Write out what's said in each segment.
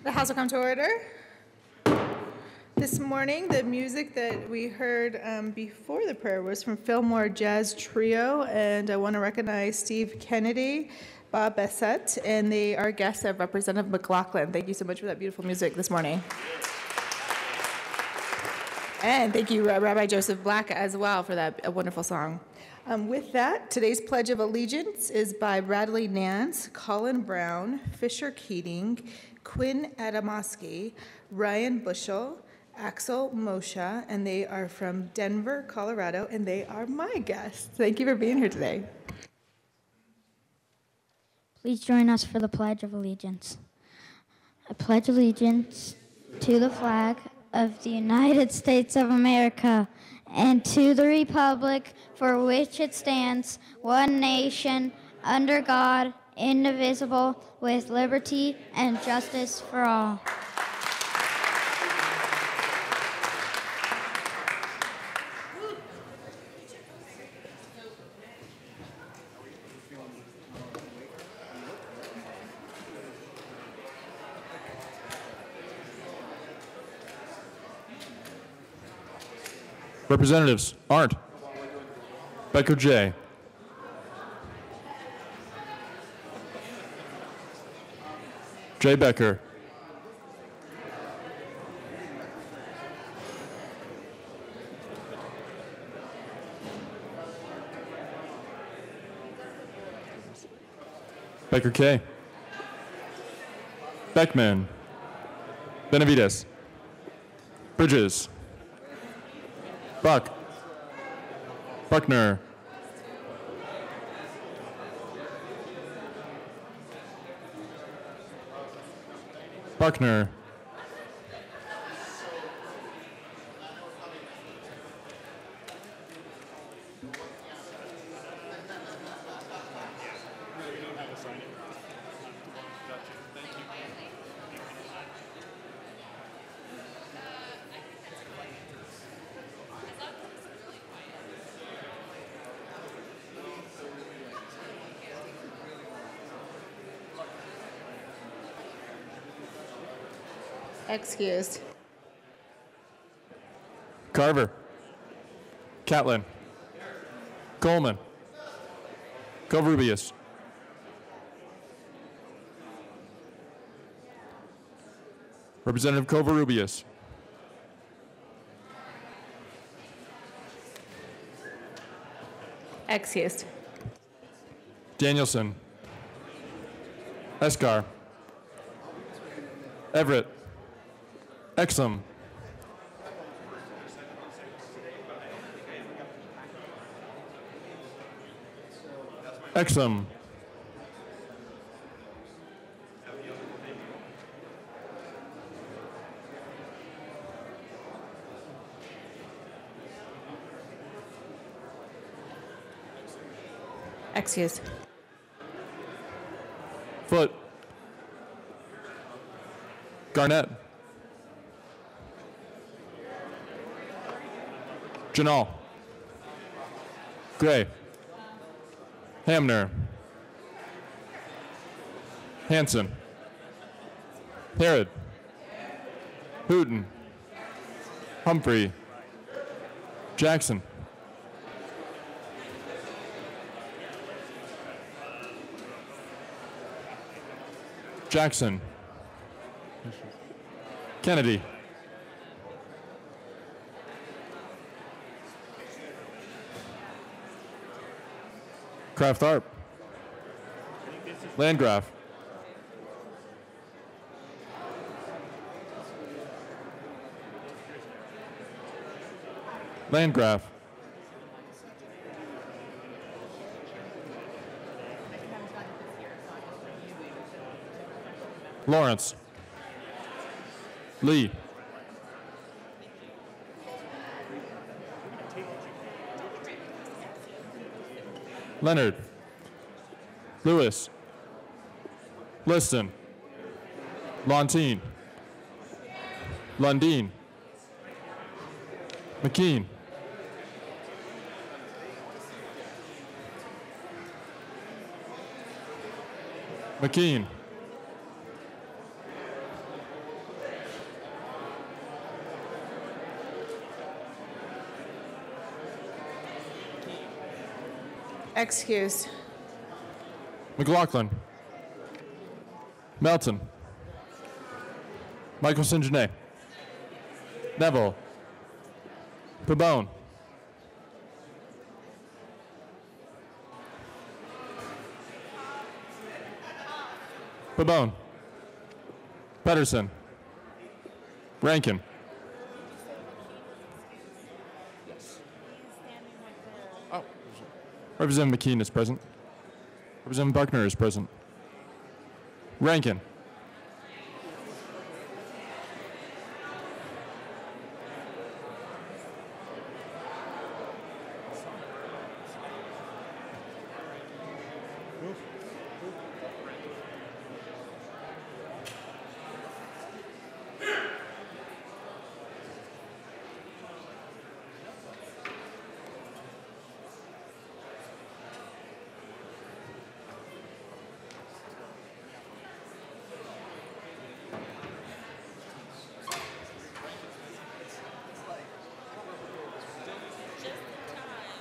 The House will come to order. This morning, the music that we heard before the prayer was from Fillmore Jazz Trio, and I want to recognize Steve Kennedy, Bob Bessette, and they are guests of Representative McLaughlin. Thank you so much for that beautiful music this morning. And thank you, Rabbi Joseph Black, as well, for that wonderful song. With that, today's Pledge of Allegiance is by Bradley Nance, Colin Brown, Fisher Keating, Quinn Adamowski, Ryan Bushell, Axel Moshe, and they are from Denver, Colorado, and they are my guests. Thank you for being here today. Please join us for the Pledge of Allegiance. I pledge allegiance to the flag of the United States of America and to the republic for which it stands, one nation, under God, indivisible, with liberty and justice for all. Representatives Arndt, Becker J. J. Becker. Becker K. Beckman. Benavides. Bridges. Buck. Buckner. Buckner. Excused. Carver. Catlin. Coleman. Covarrubias. Representative Covarrubias. Excused. Danielson. Escar. Everett. Exum. Exum. Excused. Foot. Garnett. Janal. Gray. Hamner. Hanson. Herod. Hooten. Humphrey. Jackson. Jackson. Kennedy. Kraft Tharp. Landgraf. Landgraf. Lawrence. Lee. Leonard. Lewis. Liston. Lontine. Lundeen. McKean. McKean. Excused. McLaughlin. Melton. Michael St. Genet. Neville. Pabon. Pabon. Pedersen. Rankin. Representative McKean is present. Representative Buckner is present. Rankin.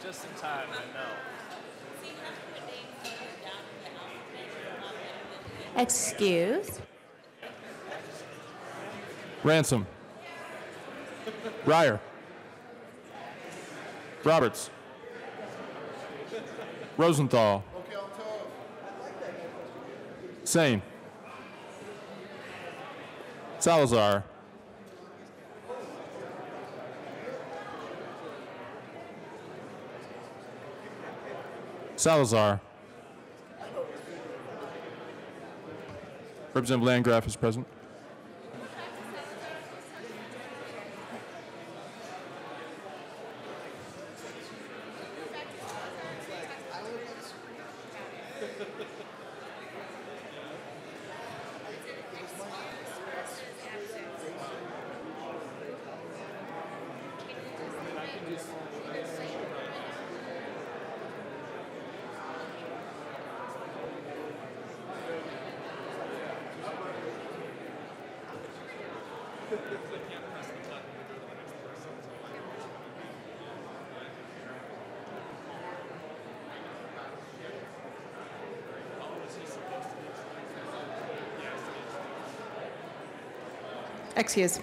Just in time, I know. Excused. Ransom. Ryer. Roberts. Rosenthal. Sane. Salazar. Salazar. Representative Landgraf is present. Excuse.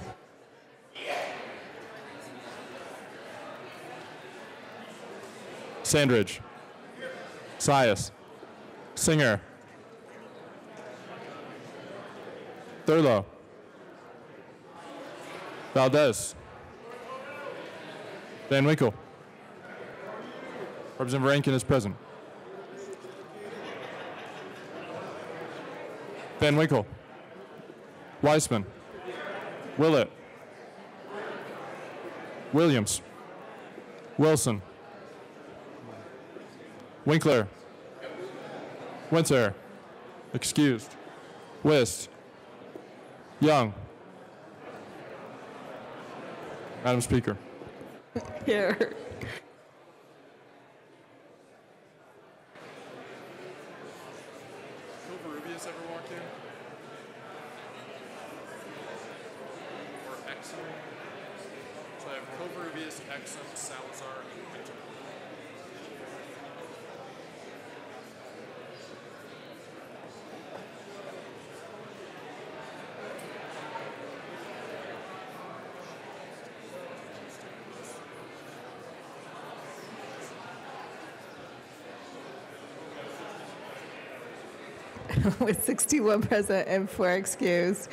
Sandridge. Sias. Singer. Thurlow. Valdez. Van Winkle. Representative Rankin is present. Van Winkle. Weissman. Willett. Williams. Wilson. Winkler. Winter. Excused. Wist. Young. Madam Speaker. Here. Covarrubias ever walked in? Or Exum? So I have Covarrubias, Exum, Salazar, and Winter. With 61 present and 4 excused.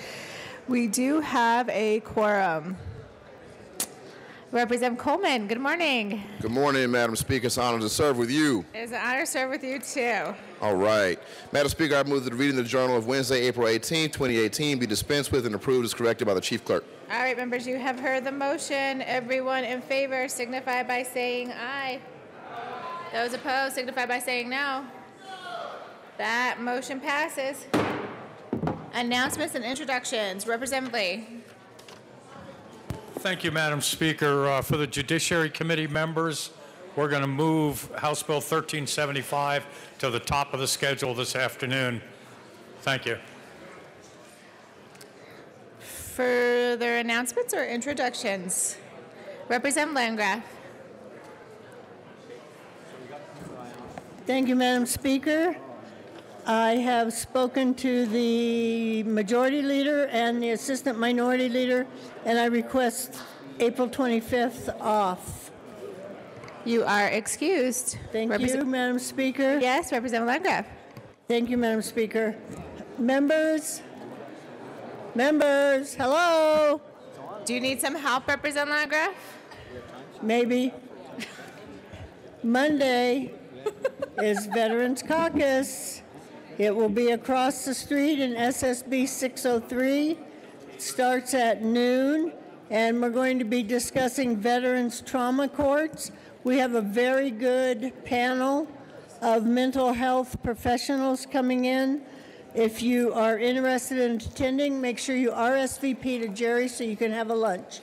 We do have a quorum. Representative Coleman, good morning. Good morning, Madam Speaker. It's an honor to serve with you. It is an honor to serve with you, too. All right. Madam Speaker, I move that the reading of the Journal of Wednesday, April 18, 2018 be dispensed with and approved as corrected by the Chief Clerk. All right, members, you have heard the motion. Everyone in favor signify by saying aye. Those opposed signify by saying no. That motion passes. Announcements and introductions. Representative Lee. Thank you, Madam Speaker. For the Judiciary Committee members, we're going to move House Bill 1375 to the top of the schedule this afternoon. Thank you. Further announcements or introductions? Representative Landgraf. Thank you, Madam Speaker. I have spoken to the Majority Leader and the Assistant Minority Leader, and I request April 25th off. You are excused. Thank you, Madam Speaker. Yes, Representative Landgraf. Thank you, Madam Speaker. Members, hello? Do you need some help, Representative Landgraf? Maybe. Monday is Veterans Caucus. It will be across the street in SSB 603. It starts at noon, and we're going to be discussing veterans trauma courts. We have a very good panel of mental health professionals coming in. If you are interested in attending, make sure you RSVP to Jerry so you can have a lunch.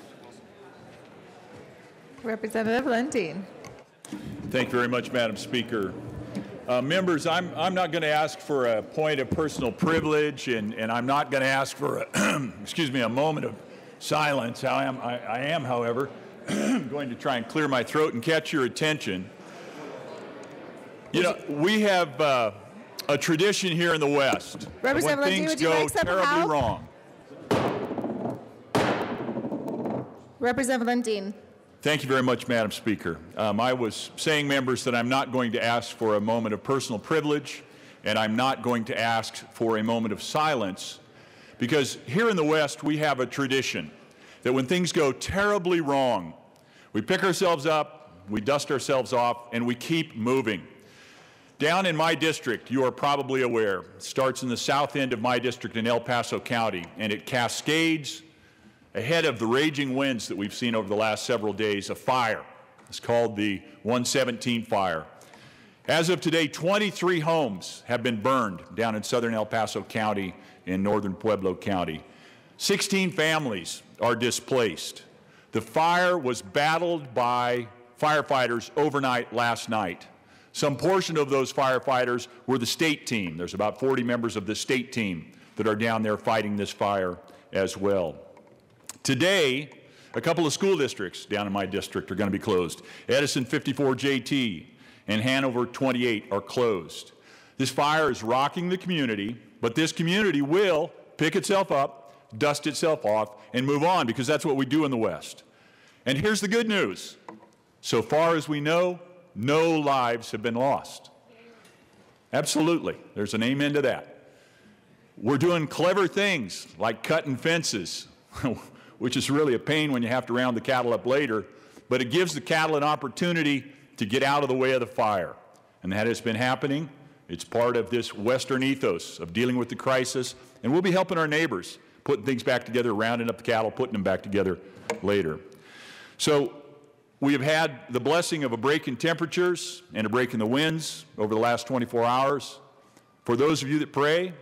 Representative Lundeen. Thank you very much, Madam Speaker. Members, I'm not going to ask for a point of personal privilege, and I'm not going to ask for a, excuse me, a moment of silence. I am, however, going to try and clear my throat and catch your attention. You know, we have a tradition here in the West. Representative when Lundeen, things would you go like some terribly help? wrong. Representative Lundeen. Thank you very much, Madam Speaker. I was saying, members, that I'm not going to ask for a moment of personal privilege, and I'm not going to ask for a moment of silence, because here in the West we have a tradition that when things go terribly wrong, we pick ourselves up, we dust ourselves off, and we keep moving. Down in my district, you are probably aware, it starts in the south end of my district in El Paso County, and it cascades ahead of the raging winds that we've seen over the last several days, a fire. It's called the 117 fire. As of today, 23 homes have been burned down in southern El Paso County in northern Pueblo County. 16 families are displaced. The fire was battled by firefighters overnight last night. Some portion of those firefighters were the state team. There's about 40 members of the state team that are down there fighting this fire as well. Today, a couple of school districts down in my district are going to be closed. Edison 54 JT and Hanover 28 are closed. This fire is rocking the community, but this community will pick itself up, dust itself off, and move on, because that's what we do in the West. And here's the good news. So far as we know, no lives have been lost. Absolutely. There's an amen to that. We're doing clever things like cutting fences, which is really a pain when you have to round the cattle up later, but it gives the cattle an opportunity to get out of the way of the fire. And that has been happening. It's part of this Western ethos of dealing with the crisis, and we'll be helping our neighbors, putting things back together, rounding up the cattle, putting them back together later. So we have had the blessing of a break in temperatures and a break in the winds over the last 24 hours. For those of you that pray,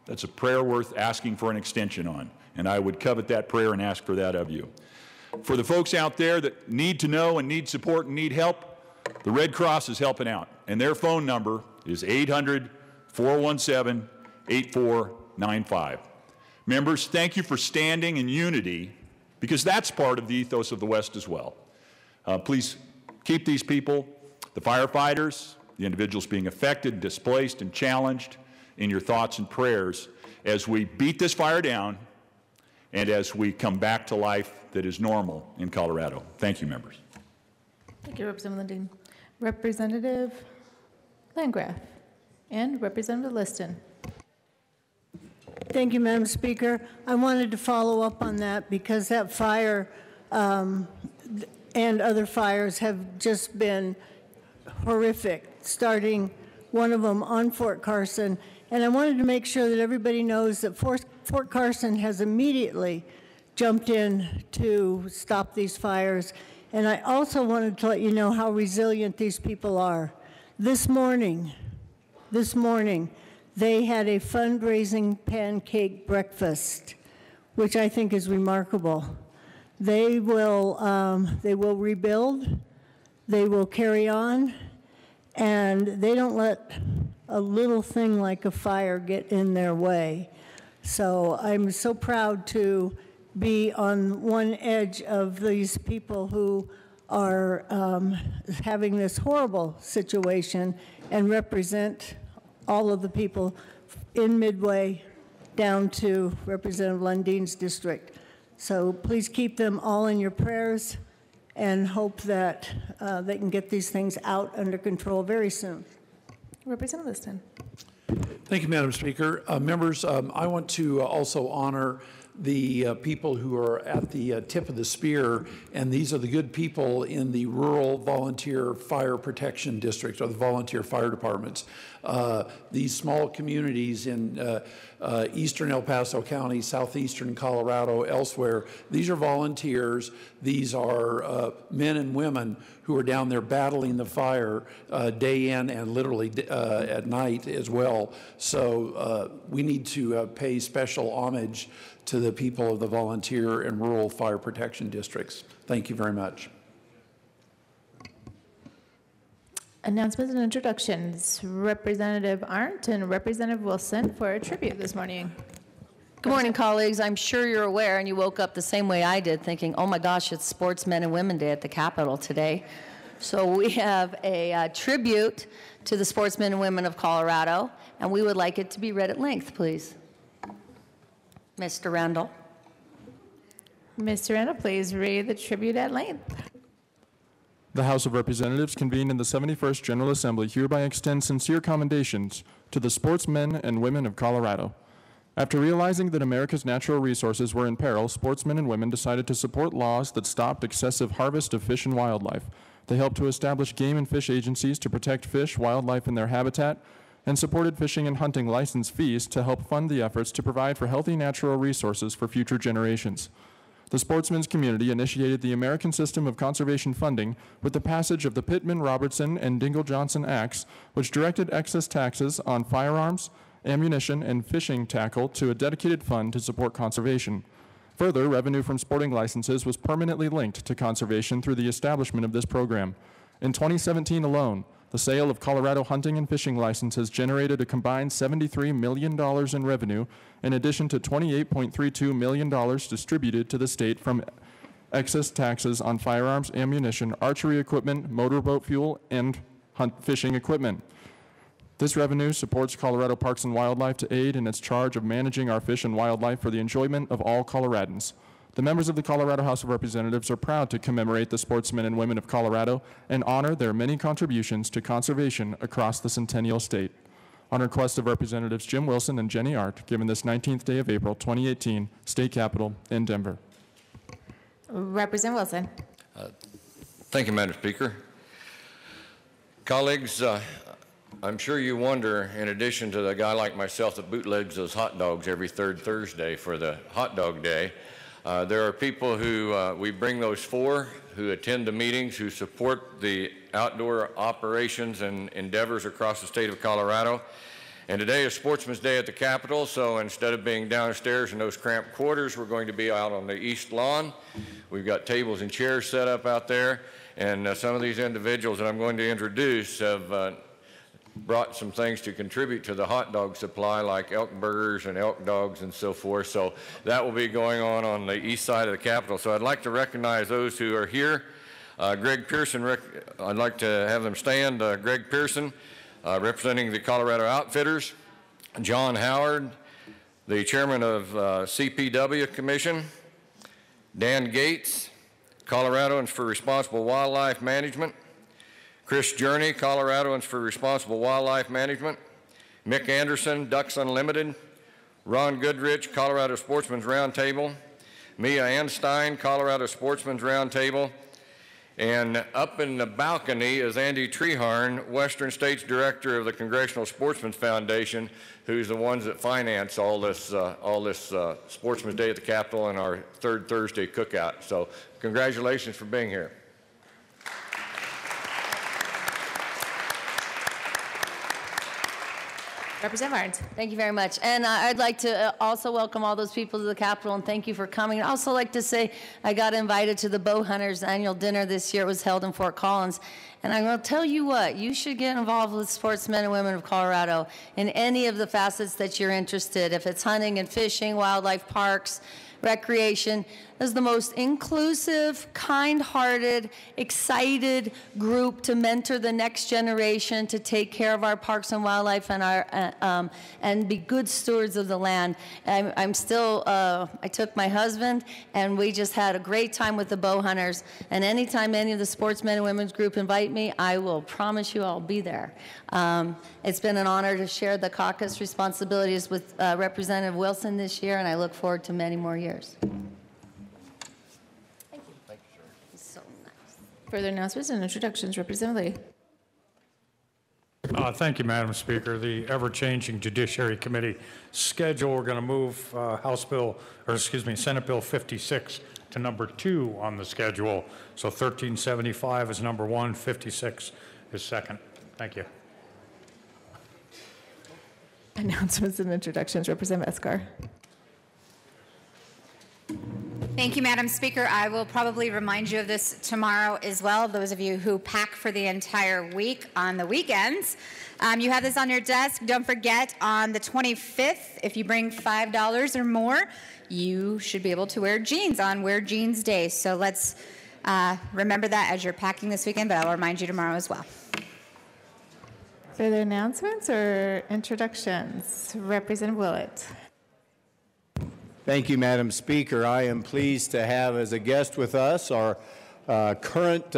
that's a prayer worth asking for an extension on. And I would covet that prayer and ask for that of you. For the folks out there that need to know and need support and need help, the Red Cross is helping out. And their phone number is 800-417-8495. Members, thank you for standing in unity, because that's part of the ethos of the West as well. Please keep these people, the firefighters, the individuals being affected, displaced, and challenged, in your thoughts and prayers as we beat this fire down and as we come back to life that is normal in Colorado. Thank you, members. Thank you, Representative Lundeen. Representative Landgraf and Representative Liston. Thank you, Madam Speaker. I wanted to follow up on that because that fire and other fires have just been horrific, starting one of them on Fort Carson. And I wanted to make sure that everybody knows that Fort Carson has immediately jumped in to stop these fires. And I also wanted to let you know how resilient these people are. This morning, they had a fundraising pancake breakfast, which I think is remarkable. They will rebuild, they will carry on, and they don't let a little thing like a fire get in their way. So I'm so proud to be on one edge of these people who are having this horrible situation, and represent all of the people in Midway down to Representative Lundine's district. So please keep them all in your prayers and hope that they can get these things out under control very soon. Representative Liston. Thank you, Madam Speaker. Members, I want to also honor the people who are at the tip of the spear, and these are the good people in the rural volunteer fire protection district, or the volunteer fire departments. These small communities in eastern El Paso County, southeastern Colorado, elsewhere, these are volunteers. These are men and women who are down there battling the fire day in and literally at night as well. So we need to pay special homage to the people of the volunteer and rural fire protection districts. Thank you very much. Announcements and introductions. Representative Arndt and Representative Wilson for a tribute this morning. Good morning, colleagues. I'm sure you're aware, and you woke up the same way I did, thinking, oh my gosh, it's Sportsmen and Women Day at the Capitol today. So we have a tribute to the sportsmen and women of Colorado, and we would like it to be read at length, please. Mr. Randall. Mr. Randall, please read the tribute at length. The House of Representatives convened in the 71st General Assembly hereby extends sincere commendations to the sportsmen and women of Colorado. After realizing that America's natural resources were in peril, sportsmen and women decided to support laws that stopped excessive harvest of fish and wildlife. They helped to establish game and fish agencies to protect fish, wildlife, and their habitat, and supported fishing and hunting license fees to help fund the efforts to provide for healthy natural resources for future generations. The sportsmen's community initiated the American System of Conservation Funding with the passage of the Pittman-Robertson and Dingell-Johnson Acts, which directed excess taxes on firearms, ammunition, and fishing tackle to a dedicated fund to support conservation. Further, revenue from sporting licenses was permanently linked to conservation through the establishment of this program. In 2017 alone, the sale of Colorado hunting and fishing licenses generated a combined $73 million in revenue, in addition to $28.32 million distributed to the state from excess taxes on firearms, ammunition, archery equipment, motorboat fuel, and fishing equipment. This revenue supports Colorado Parks and Wildlife to aid in its charge of managing our fish and wildlife for the enjoyment of all Coloradans. The members of the Colorado House of Representatives are proud to commemorate the sportsmen and women of Colorado and honor their many contributions to conservation across the Centennial State. On request of Representatives Jim Wilson and Jenny Arndt, given this 19th day of April 2018, State Capitol in Denver. Representative Wilson. Thank you, Madam Speaker. Colleagues, I'm sure you wonder, in addition to the guy like myself that bootlegs those hot dogs every third Thursday for the hot dog day, there are people who we bring those for, who attend the meetings, who support the outdoor operations and endeavors across the state of Colorado. And today is Sportsman's Day at the Capitol, so instead of being downstairs in those cramped quarters, we're going to be out on the east lawn. We've got tables and chairs set up out there, and some of these individuals that I'm going to introduce have brought some things to contribute to the hot dog supply, like elk burgers and elk dogs and so forth. So that will be going on the east side of the Capitol. So I'd like to recognize those who are here. Greg Pearson, I'd like to have them stand. Greg Pearson, representing the Colorado Outfitters. John Howard, the chairman of CPW Commission. Dan Gates, Coloradoans for Responsible Wildlife Management. Chris Journey, Coloradoans for Responsible Wildlife Management. Mick Anderson, Ducks Unlimited. Ron Goodrich, Colorado Sportsman's Roundtable. Mia Anstein, Colorado Sportsman's Roundtable. And up in the balcony is Andy Treharn, Western States Director of the Congressional Sportsman's Foundation, who's the ones that finance all this Sportsman's Day at the Capitol and our third Thursday cookout. So congratulations for being here. Representative Martins. Thank you very much. And I'd like to also welcome all those people to the Capitol and thank you for coming. I'd also like to say I got invited to the Bow Hunters annual dinner this year. It was held in Fort Collins. And I'm going to tell you what, you should get involved with sportsmen and women of Colorado in any of the facets that you're interested. If it's hunting and fishing, wildlife parks, recreation, is the most inclusive, kind-hearted, excited group to mentor the next generation, to take care of our parks and wildlife and our and be good stewards of the land. I'm still, I took my husband and we just had a great time with the Bow Hunters. And anytime any of the sportsmen and women's group invite me, I will promise you I'll be there. It's been an honor to share the caucus responsibilities with Representative Wilson this year, and I look forward to many more years. Further announcements and introductions. Representative Lee. Thank you, Madam Speaker. The ever-changing Judiciary Committee schedule, we're going to move Senate Bill 56 to number 2 on the schedule. So 1375 is number 1, 56 is second. Thank you. Announcements and introductions. Representative Escar. Thank you, Madam Speaker. I will probably remind you of this tomorrow as well, those of you who pack for the entire week on the weekends. You have this on your desk. Don't forget, on the 25th, if you bring $5 or more, you should be able to wear jeans on Wear Jeans Day. So let's remember that as you're packing this weekend, but I'll remind you tomorrow as well. Further announcements or introductions? Representative Willett. Thank you, Madam Speaker. I am pleased to have as a guest with us our current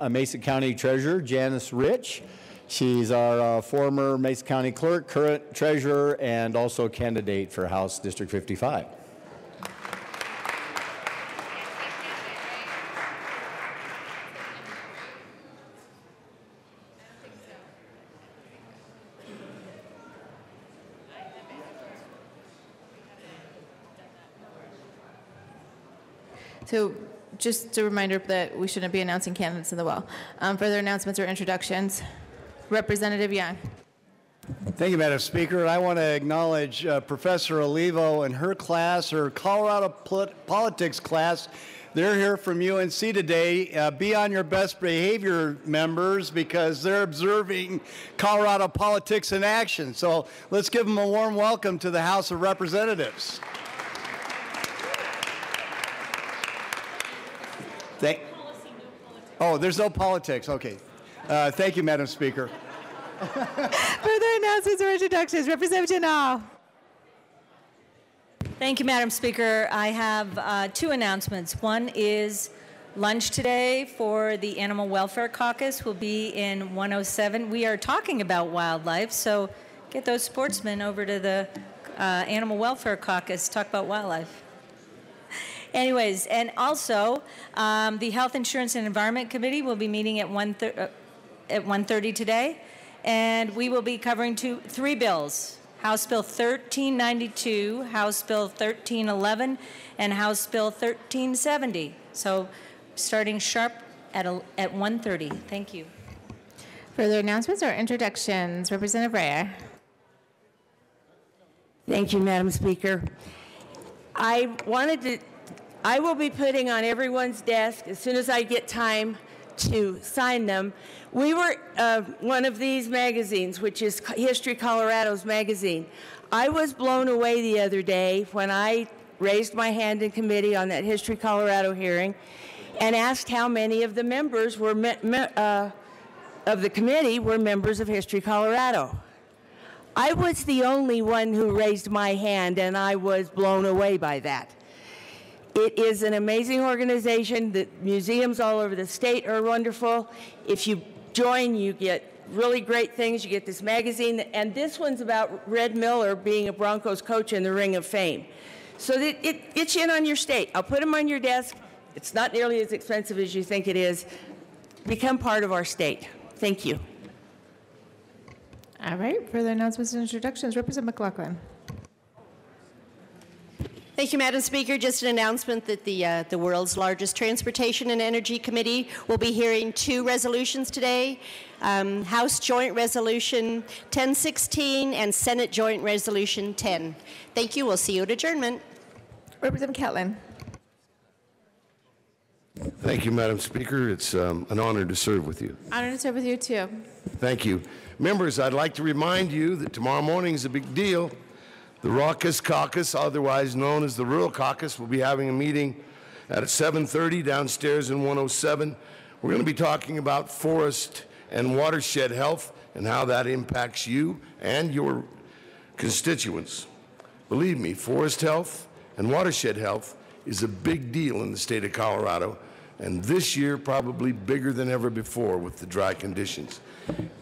Mesa County Treasurer, Janice Rich. She's our former Mesa County Clerk, current Treasurer, and also candidate for House District 55. So just a reminder that we shouldn't be announcing candidates in the well. Further announcements or introductions? Representative Young. Thank you, Madam Speaker. I want to acknowledge Professor Olivo and her class, her Colorado politics class. They're here from UNC today. Be on your best behavior, members, because they're observing Colorado politics in action. So let's give them a warm welcome to the House of Representatives. Oh, there's no politics. Okay. Thank you, Madam Speaker. Further announcements or introductions? Representative Janal. Thank you, Madam Speaker. I have 2 announcements. One is lunch today for the Animal Welfare Caucus will be in 107. We are talking about wildlife, so get those sportsmen over to the Animal Welfare Caucus, talk about wildlife. Anyways, and also the Health Insurance and Environment Committee will be meeting at 1:30 today, and we will be covering 3 bills: House Bill 1392, House Bill 1311, and House Bill 1370. So starting sharp at 1:30. Thank you. Further announcements or introductions? Representative Breyer. Thank you, Madam Speaker. I will be putting on everyone's desk, as soon as I get time to sign them. We were one of these magazines, which is History Colorado's magazine. I was blown away the other day when I raised my hand in committee on that History Colorado hearing and asked how many of the members were of the committee were members of History Colorado. I was the only one who raised my hand, and I was blown away by that. It is an amazing organization. The museums all over the state are wonderful. If you join, you get really great things. You get this magazine, and this one's about Red Miller being a Broncos coach in the Ring of Fame. So that it gets you in on your state. I'll put them on your desk. It's not nearly as expensive as you think it is. Become part of our state. Thank you. All right. Further announcements and introductions. Representative McLaughlin. Thank you, Madam Speaker. Just an announcement that the world's largest Transportation and Energy Committee will be hearing 2 resolutions today, House Joint Resolution 1016 and Senate Joint Resolution 10. Thank you. We'll see you at adjournment. Representative Catlin. Thank you, Madam Speaker. It's an honor to serve with you. Honor to serve with you, too. Thank you. Members, I'd like to remind you that tomorrow morning is a big deal. The Raucous Caucus, otherwise known as the Rural Caucus, will be having a meeting at 7:30 downstairs in 107. We're going to be talking about forest and watershed health and how that impacts you and your constituents. Believe me, forest health and watershed health is a big deal in the state of Colorado, and this year probably bigger than ever before with the dry conditions.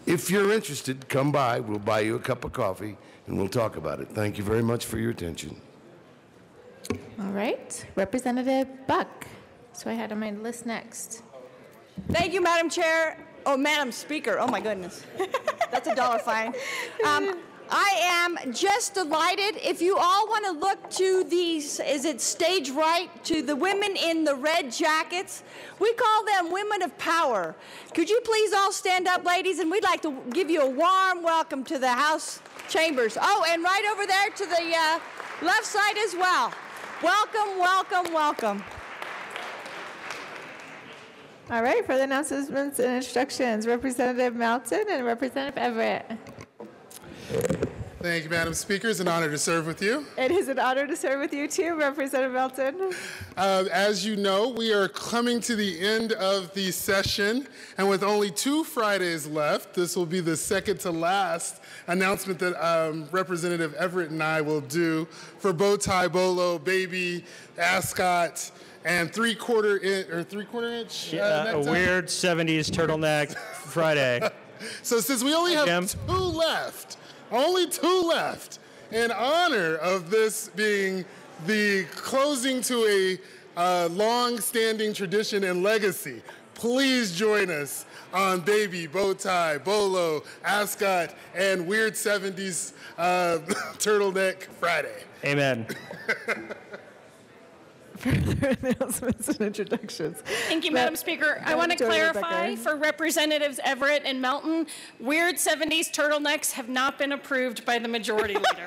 If you're interested, come by. We'll buy you a cup of coffee, and we'll talk about it. Thank you very much for your attention. All right. Representative Buck. So I had on my list next. Thank you, Madam Chair. Oh, Madam Speaker. Oh, my goodness. That's a dollar fine. I am just delighted. If you all want to look to these, is it stage right, to the women in the red jackets? We call them women of power. Could you please all stand up, ladies? And we'd like to give you a warm welcome to the House chambers. Oh, and right over there to the left side as well. Welcome, welcome, welcome. All right, further announcements and introductions. Representative Melton and Representative Everett. Thank you, Madam Speaker. It's an honor to serve with you. It is an honor to serve with you, too, Representative Melton. As you know, we are coming to the end of the session, and with only 2 Fridays left, this will be the second to last announcement that Representative Everett and I will do for bow tie, bolo, baby, ascot, and 3/4 inch a weird 70s turtleneck Friday. So since we only have 2 left, only 2 left, in honor of this being the closing to a long-standing tradition and legacy, please join us on baby, bow tie, bolo, ascot, and weird 70s turtleneck Friday. Amen. Further announcements and introductions. Thank you, Madam Speaker. I want to clarify for Representatives Everett and Melton, weird 70s turtlenecks have not been approved by the majority leader.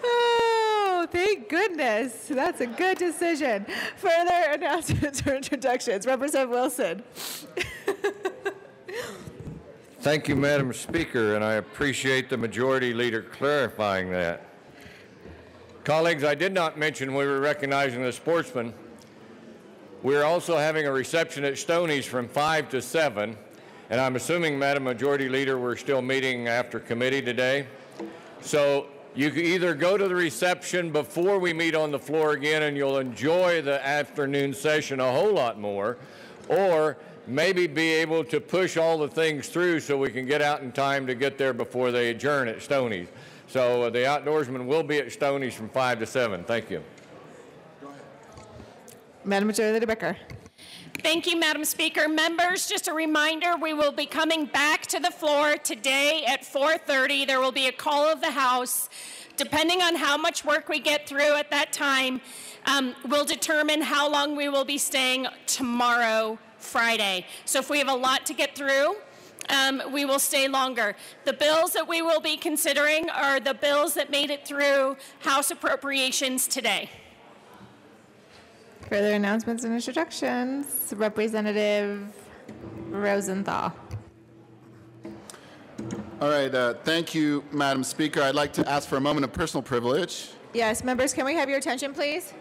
Oh, thank goodness. That's a good decision. Further announcements or introductions. Representative Wilson. Thank you, Madam Speaker, and I appreciate the majority leader clarifying that. Colleagues, I did not mention we were recognizing the sportsmen. We're also having a reception at Stoney's from 5 to 7, and I'm assuming, Madam Majority Leader, we're still meeting after committee today. So you can either go to the reception before we meet on the floor again and you'll enjoy the afternoon session a whole lot more, or maybe be able to push all the things through so we can get out in time to get there before they adjourn at Stoney's. So the outdoorsmen will be at Stoney's from 5 to 7. Thank you. Madam Majority Leader Becker. Thank you, Madam Speaker. Members, just a reminder, we will be coming back to the floor today at 4:30. There will be a call of the House. Depending on how much work we get through at that time, will determine how long we will be staying tomorrow, Friday. So if we have a lot to get through, we will stay longer. The bills that we will be considering are the bills that made it through House appropriations today. Further announcements and introductions. Representative Rosenthal. All right, thank you, Madam Speaker. I'd like to ask for a moment of personal privilege. Yes, members, can we have your attention, please?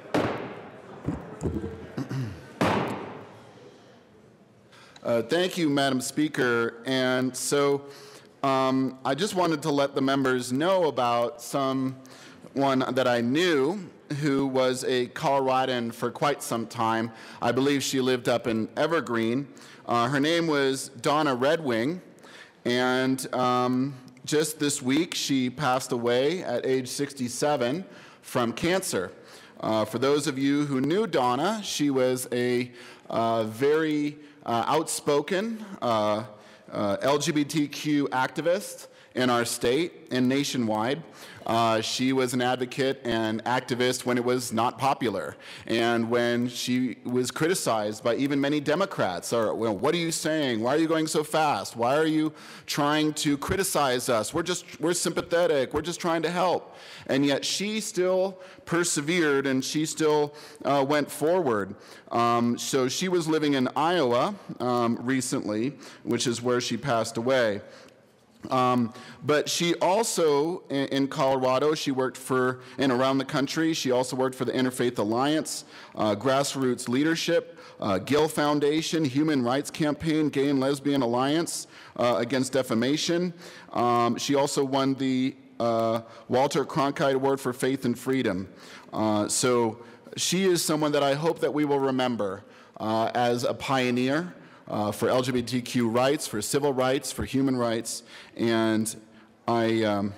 Thank you, Madam Speaker. And so I just wanted to let the members know about someone that I knew who was a Coloradan for quite some time. I believe she lived up in Evergreen. Her name was Donna Redwing. And just this week, she passed away at age 67 from cancer. For those of you who knew Donna, she was a very outspoken LGBTQ activist in our state and nationwide. She was an advocate and activist when it was not popular, and when she was criticized by even many Democrats. Or, well, what are you saying? Why are you going so fast? Why are you trying to criticize us? We're sympathetic. We're just trying to help. And yet she still persevered, and she still went forward. So she was living in Iowa recently, which is where she passed away. But she also, in Colorado, she worked for, and around the country, she also worked for the Interfaith Alliance, Grassroots Leadership, Gill Foundation, Human Rights Campaign, Gay and Lesbian Alliance Against Defamation. She also won the Walter Cronkite Award for Faith and Freedom. So she is someone that I hope that we will remember as a pioneer for LGBTQ rights, for civil rights, for human rights, and I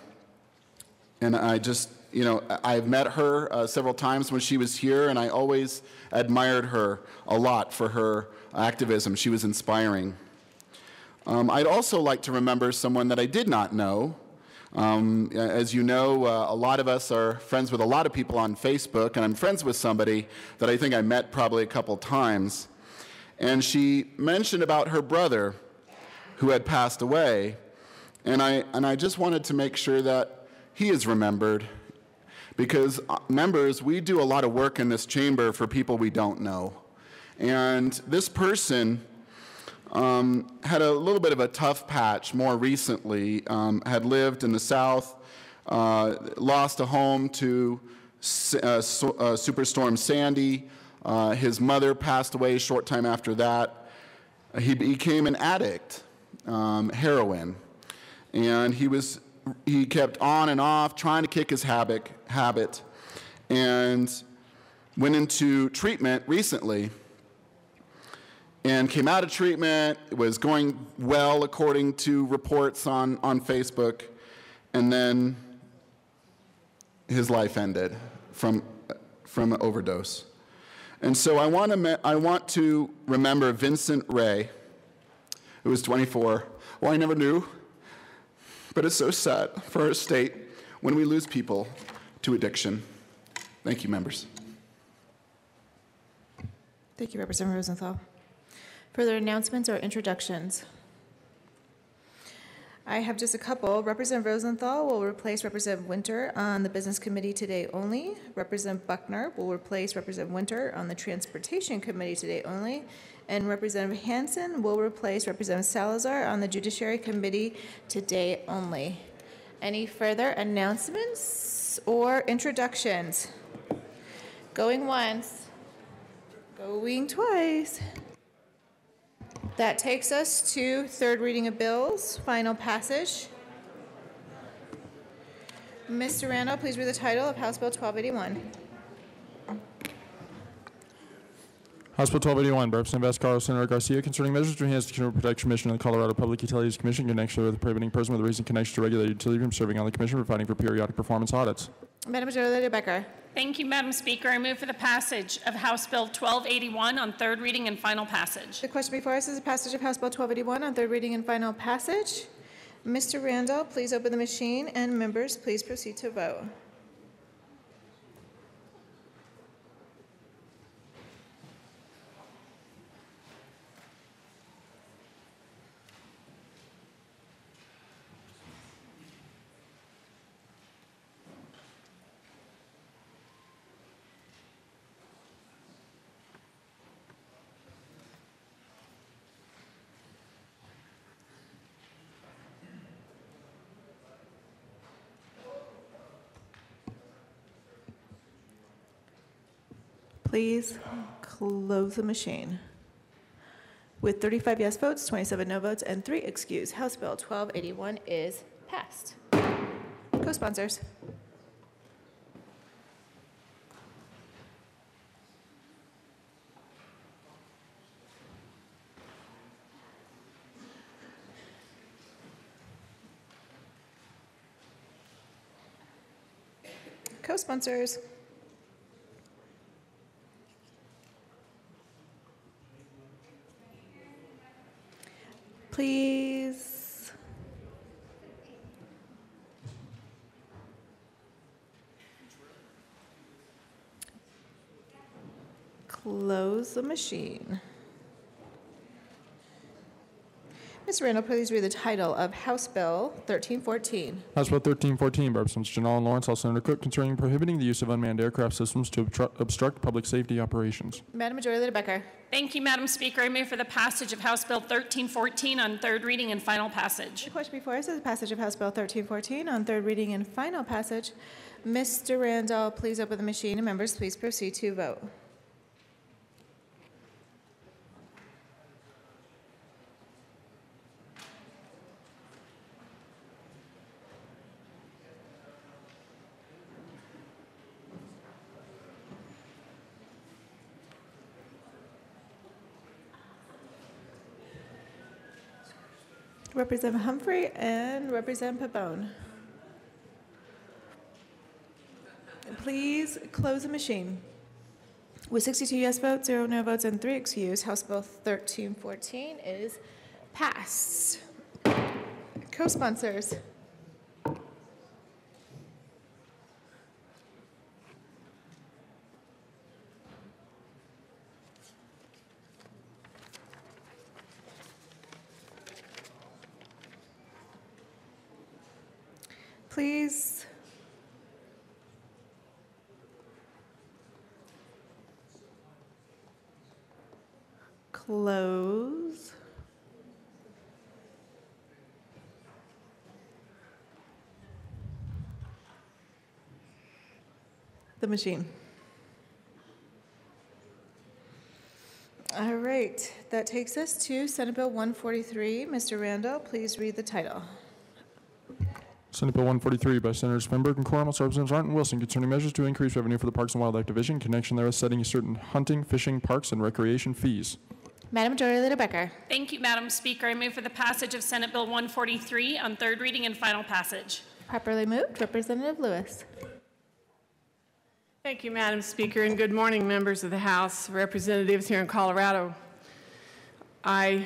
just, you know, I've met her several times when she was here, and I always admired her a lot for her activism. She was inspiring. I'd also like to remember someone that I did not know. As you know, a lot of us are friends with a lot of people on Facebook, and I'm friends with somebody that I think I met probably a couple times. And she mentioned about her brother who had passed away, and I just wanted to make sure that he is remembered, because members, we do a lot of work in this chamber for people we don't know. And this person had a little bit of a tough patch more recently, had lived in the South, lost a home to Superstorm Sandy. His mother passed away a short time after that. He became an addict, heroin, and he kept on and off trying to kick his habit, and went into treatment recently, and came out of treatment. It was going well according to reports on Facebook, and then his life ended from an overdose. And so I want to remember Vincent Ray, who was 24. Well, I never knew, but it's so sad for our state when we lose people to addiction. Thank you, members. Thank you, Representative Rosenthal. Further announcements or introductions? I have just a couple. Representative Rosenthal will replace Representative Winter on the Business Committee today only. Representative Buckner will replace Representative Winter on the Transportation Committee today only. And Representative Hansen will replace Representative Salazar on the Judiciary Committee today only. Any further announcements or introductions? Going once, going twice. That takes us to third reading of bills, final passage. Mr. Randall, please read the title of House Bill 1281. House Bill 1281, by Representative Vascaro, Senator Garcia, concerning measures to enhance the Consumer Protection Commission and the Colorado Public Utilities Commission in connection with prohibiting person with a recent connection to regulated utility from serving on the commission, providing for periodic performance audits. Madam Majority Leader Becker. Thank you, Madam Speaker. I move for the passage of House Bill 1281 on third reading and final passage. The question before us is the passage of House Bill 1281 on third reading and final passage. Mr. Randall, please open the machine, and members, please proceed to vote. Please close the machine. With 35 yes votes, 27 no votes, and 3 excused, House Bill 1281 is passed. Co-sponsors. Co-sponsors. Please Close the machine. Ms. Randall, please read the title of House Bill 1314. House Bill 1314 by Representatives Janal and Lawrence, House Senator Cook, concerning prohibiting the use of unmanned aircraft systems to obstruct public safety operations. Madam Majority Leader Becker. Thank you, Madam Speaker. I move for the passage of House Bill 1314 on third reading and final passage. The question before us is the passage of House Bill 1314 on third reading and final passage. Mr. Randall, please open the machine, and members, please proceed to vote. Representative Humphrey and Representative Pabon. Please close the machine. With 62 yes votes, 0 no votes, and 3 excused, House Bill 1314 is passed. Co-sponsors. Please close the machine. All right, that takes us to Senate Bill 143. Mr. Randall, please read the title. Senate Bill 143 by Senators Fenberg and Cornwall, Representatives Arndt and Wilson, concerning measures to increase revenue for the Parks and Wildlife Division in connection therewith setting certain hunting, fishing, parks, and recreation fees. Madam Majority Leader Becker. Thank you, Madam Speaker. I move for the passage of Senate Bill 143 on third reading and final passage. Properly moved. Representative Lewis. Thank you, Madam Speaker, and good morning, members of the House, representatives here in Colorado. I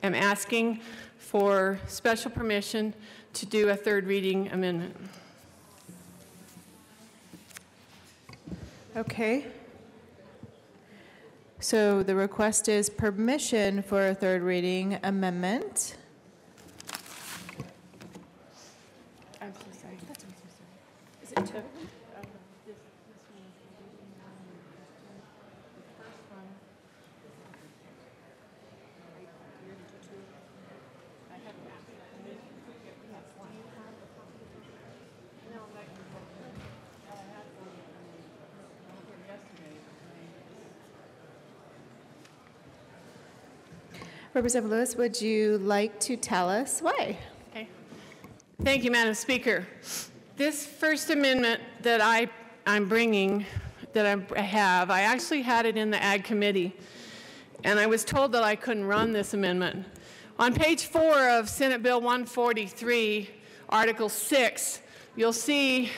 am asking for special permission to do a third reading amendment. Okay. So the request is permission for a third reading amendment. I'm so sorry. That's what I'm so sorry. Is it to? Representative Lewis, would you like to tell us why? Okay. Thank you, Madam Speaker. This first amendment that I'm bringing, that I actually had it in the Ag Committee, and I was told that I couldn't run this amendment. On page 4 of Senate Bill 143, Article 6, you'll see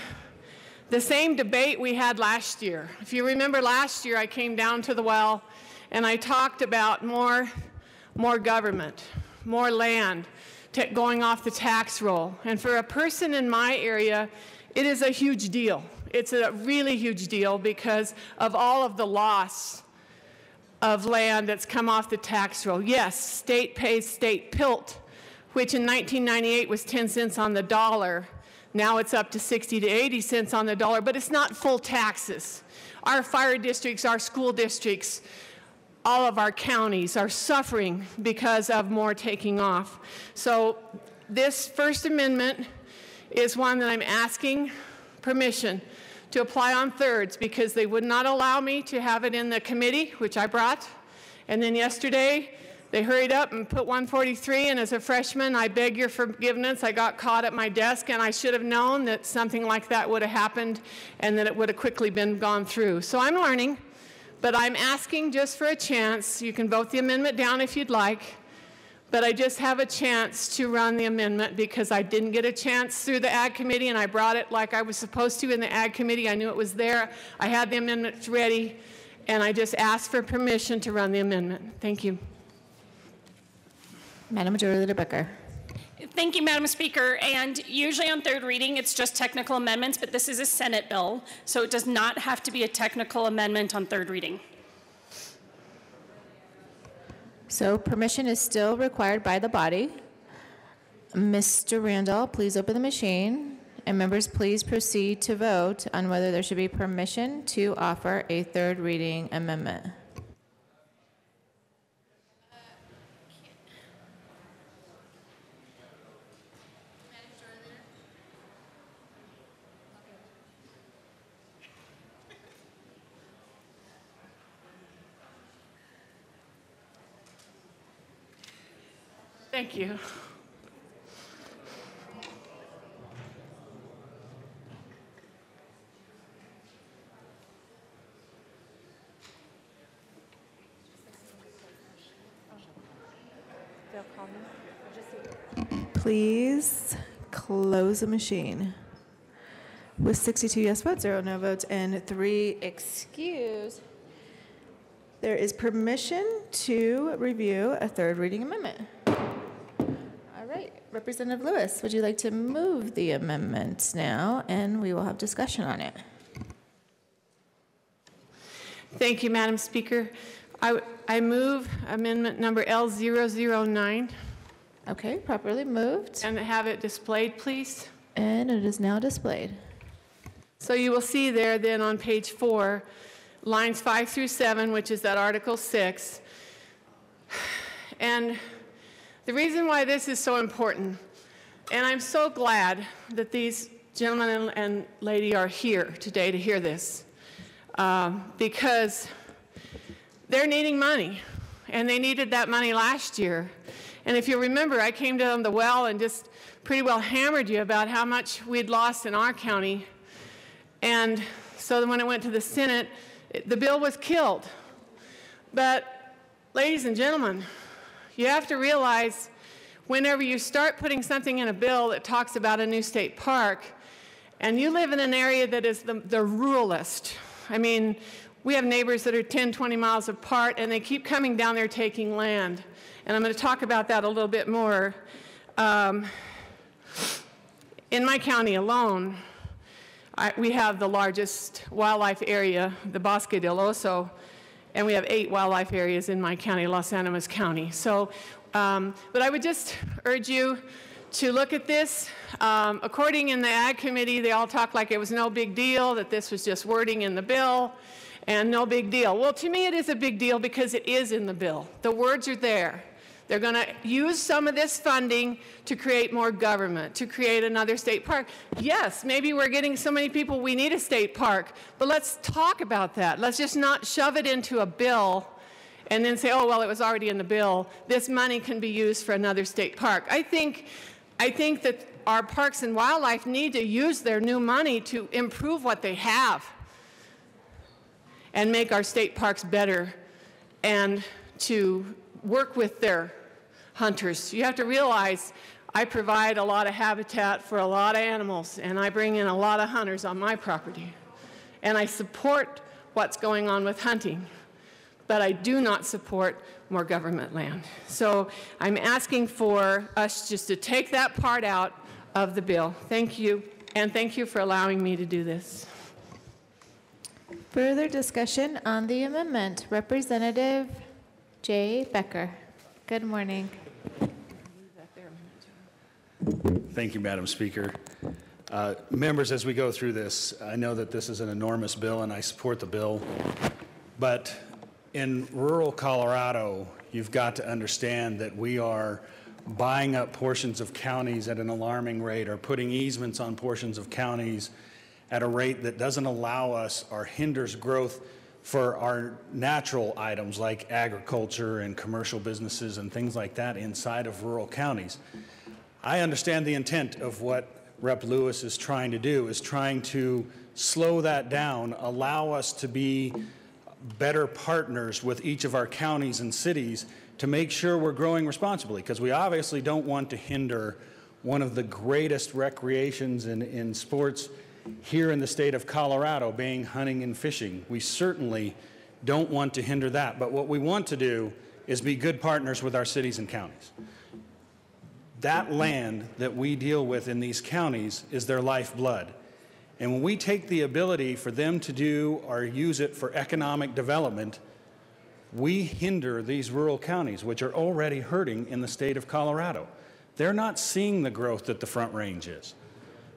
the same debate we had last year. If you remember last year, I came down to the well and I talked about more government, more land going off the tax roll. And for a person in my area, it is a huge deal. It's a really huge deal because of all of the loss of land that's come off the tax roll. Yes, state pays state PILT, which in 1998 was 10 cents on the dollar. Now it's up to 60 to 80 cents on the dollar, but it's not full taxes. Our fire districts, our school districts, all of our counties are suffering because of more taking off. So this First Amendment is one that I'm asking permission to apply on thirds because they would not allow me to have it in the committee, which I brought. And then yesterday, they hurried up and put 143, and as a freshman, I beg your forgiveness. I got caught at my desk, and I should have known that something like that would have happened and that it would have quickly been gone through. So I'm learning. But I'm asking just for a chance. You can vote the amendment down if you'd like, but I just have a chance to run the amendment because I didn't get a chance through the Ag Committee, and I brought it like I was supposed to in the Ag Committee. I knew it was there. I had the amendments ready, and I just asked for permission to run the amendment. Thank you. Madam Majority Leader Becker. Thank you, Madam Speaker. And usually on third reading, it's just technical amendments, but this is a Senate bill, so it does not have to be a technical amendment on third reading. So permission is still required by the body. Mr. Randall, please open the machine. And members, please proceed to vote on whether there should be permission to offer a third reading amendment. Thank you. Please close the machine. With 62 yes votes, 0 no votes, and 3 excused, there is permission to review a third reading amendment. All right, Representative Lewis, would you like to move the amendment now, and we will have discussion on it? Thank you, Madam Speaker. I move amendment number L009. Okay, properly moved. And have it displayed, please. And it is now displayed. So you will see there then on page 4, lines 5 through 7, which is that Article 6. And the reason why this is so important, and I'm so glad that these gentlemen and lady are here today to hear this, because they're needing money, and they needed that money last year. And if you remember, I came down the well and just pretty well hammered you about how much we'd lost in our county. And so when it went to the Senate, the bill was killed. But ladies and gentlemen, you have to realize whenever you start putting something in a bill that talks about a new state park, and you live in an area that is the ruralist, I mean, we have neighbors that are 10, 20 miles apart, and they keep coming down there taking land. And I'm going to talk about that a little bit more. In my county alone, we have the largest wildlife area, the Bosque del Oso, and we have 8 wildlife areas in my county, Los Animas County. So, but I would just urge you to look at this. According in the Ag Committee, they all talked like it was no big deal, that this was just wording in the bill, and no big deal. Well, to me, it is a big deal because it is in the bill. The words are there. They're going to use some of this funding to create more government, to create another state park. Yes, maybe we're getting so many people, we need a state park, but let's talk about that. Let's just not shove it into a bill and then say, oh, well, it was already in the bill. This money can be used for another state park. I think that our parks and wildlife need to use their new money to improve what they have and make our state parks better and to work with their hunters. You have to realize I provide a lot of habitat for a lot of animals, and I bring in a lot of hunters on my property. And I support what's going on with hunting, but I do not support more government land. So I'm asking for us just to take that part out of the bill. Thank you, and thank you for allowing me to do this. Further discussion on the amendment. Representative Jay Becker. Good morning. Thank you, Madam Speaker. Members, as we go through this, I know that this is an enormous bill and I support the bill, but in rural Colorado, you've got to understand that we are buying up portions of counties at an alarming rate, or putting easements on portions of counties at a rate that doesn't allow us or hinders growth for our natural items like agriculture and commercial businesses and things like that inside of rural counties. I understand the intent of what Rep. Lewis is trying to do, is trying to slow that down, allow us to be better partners with each of our counties and cities to make sure we're growing responsibly, because we obviously don't want to hinder one of the greatest recreations in sports here in the state of Colorado, being hunting and fishing. We certainly don't want to hinder that, but what we want to do is be good partners with our cities and counties. That land that we deal with in these counties is their lifeblood. And when we take the ability for them to do or use it for economic development, we hinder these rural counties, which are already hurting in the state of Colorado. They're not seeing the growth that the Front Range is.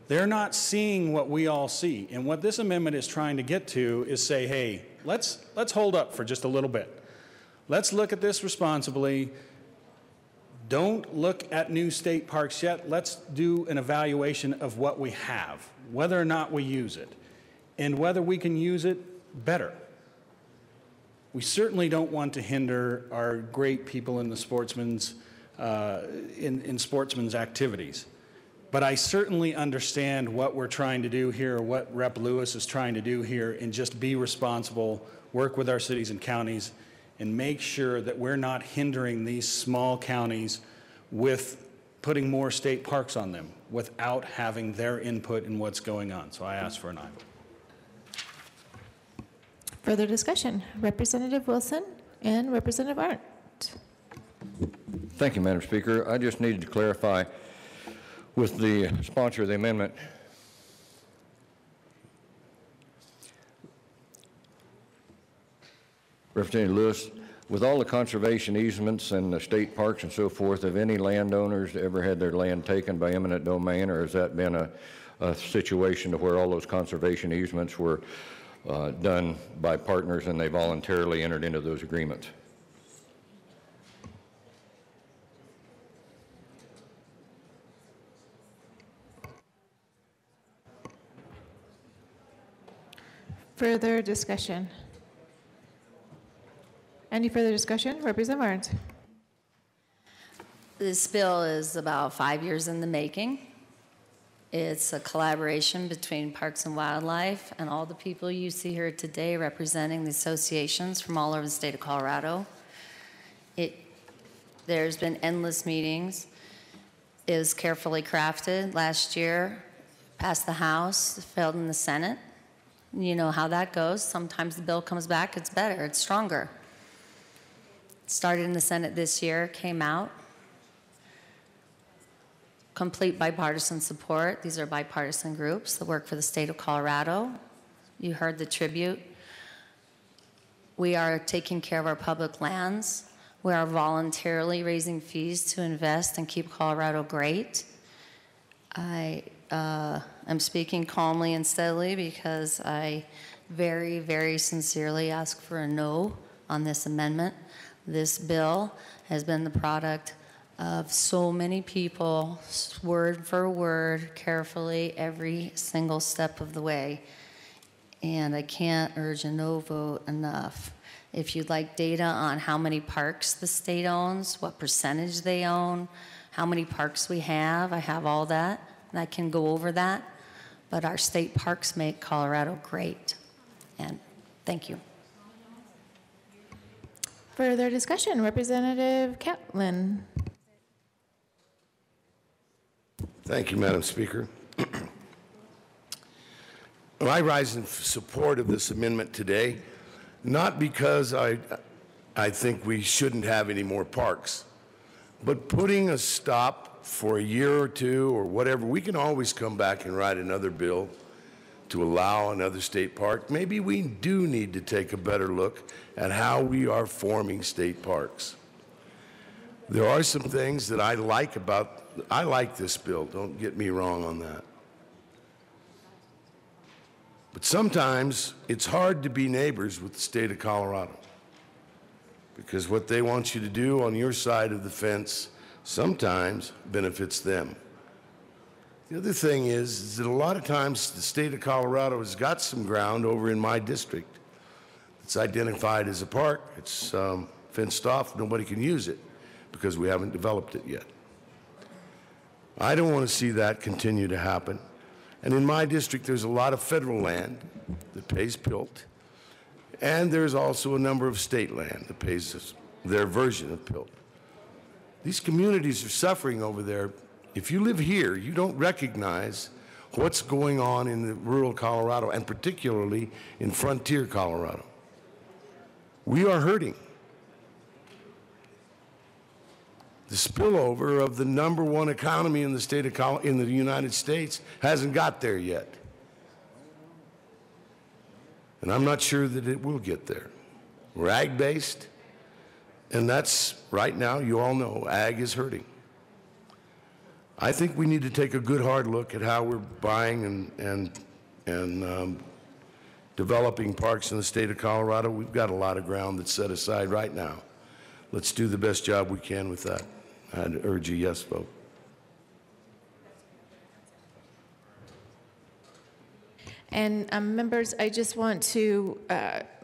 They're not seeing what we all see. And what this amendment is trying to get to is say, hey, let's hold up for just a little bit. Let's look at this responsibly. Don't look at new state parks yet. Let's do an evaluation of what we have, whether or not we use it, and whether we can use it better. We certainly don't want to hinder our great people in the sportsmen's sportsmen's activities. But I certainly understand what we're trying to do here, what Rep. Lewis is trying to do here, and just be responsible, work with our cities and counties, and make sure that we're not hindering these small counties with putting more state parks on them without having their input in what's going on. So I ask for an aye. Further discussion. Representative Wilson and Representative Arndt. Thank you, Madam Speaker. I just needed to clarify with the sponsor of the amendment. Representative Lewis, with all the conservation easements and the state parks and so forth, have any landowners ever had their land taken by eminent domain, or has that been a situation to where all those conservation easements were done by partners and they voluntarily entered into those agreements? Further discussion. Any further discussion? Representative Arndt. This bill is about 5 years in the making. It's a collaboration between Parks and Wildlife and all the people you see here today representing the associations from all over the state of Colorado. There's been endless meetings. It was carefully crafted last year, passed the House, failed in the Senate. You know how that goes. Sometimes the bill comes back, it's better, it's stronger. It started in the Senate this year, came out. Complete bipartisan support. These are bipartisan groups that work for the state of Colorado. You heard the tribute. We are taking care of our public lands. We are voluntarily raising fees to invest and keep Colorado great. I'm speaking calmly and steadily because I very, very sincerely ask for a no on this amendment. This bill has been the product of so many people, word for word, carefully, every single step of the way. And I can't urge a no vote enough. If you'd like data on how many parks the state owns, what percentage they own, how many parks we have, I have all that, and I can go over that. But our state parks make Colorado great. And thank you. Further discussion. Representative Catlin. Thank you, Madam Speaker. I rise in support of this amendment today, not because I think we shouldn't have any more parks, but putting a stop for a year or two or whatever. We can always come back and write another bill to allow another state park. Maybe we do need to take a better look at how we are forming state parks. There are some things that I like this bill, don't get me wrong on that. But sometimes it's hard to be neighbors with the state of Colorado because what they want you to do on your side of the fence sometimes benefits them. The other thing is that a lot of times the state of Colorado has got some ground over in my district. It's identified as a park, it's fenced off, nobody can use it because we haven't developed it yet. I don't want to see that continue to happen. And in my district, there's a lot of federal land that pays PILT, and there's also a number of state land that pays their version of PILT. These communities are suffering over there. If you live here, you don't recognize what's going on in the rural Colorado, and particularly in frontier Colorado. We are hurting. The spillover of the #1 economy in the state of in the United States hasn't got there yet. And I'm not sure that it will get there. We're ag-based, And that's, right now, you all know, ag is hurting. I think we need to take a good hard look at how we're buying and developing parks in the state of Colorado. We've got a lot of ground that's set aside right now. Let's do the best job we can with that. I'd urge a yes vote. And members, I just want to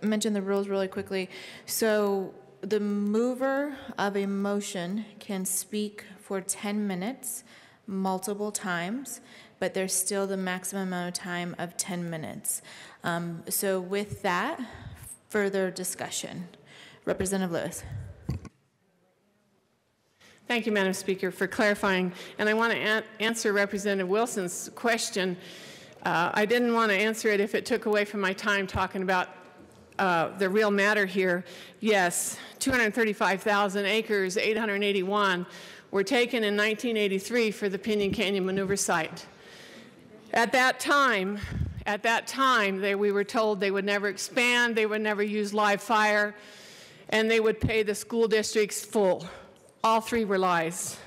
mention the rules really quickly. So the mover of a motion can speak for 10 minutes multiple times, but there's still the maximum amount of time of 10 minutes. So with that, further discussion. Representative Lewis. Thank you, Madam Speaker, for clarifying. And I want to answer Representative Wilson's question. I didn't want to answer it if it took away from my time talking about the real matter here. Yes, 235,000 acres, 881, were taken in 1983 for the Pinyon Canyon Maneuver Site. At that time, we were told they would never expand, they would never use live fire, and they would pay the school districts full. All three were lies.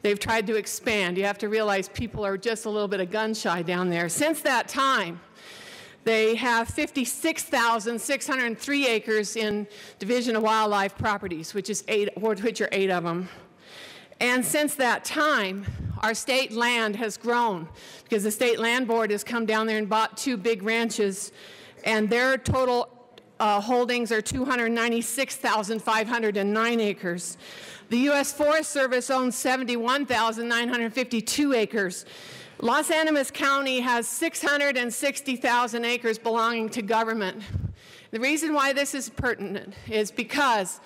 They've tried to expand. You have to realize people are just a little bit of gun shy down there. Since that time, they have 56,603 acres in Division of Wildlife Properties, which are 8 of them. And since that time, our state land has grown because the State Land Board has come down there and bought 2 big ranches, and their total holdings are 296,509 acres. The U.S. Forest Service owns 71,952 acres. Los Animas County has 660,000 acres belonging to government. The reason why this is pertinent is because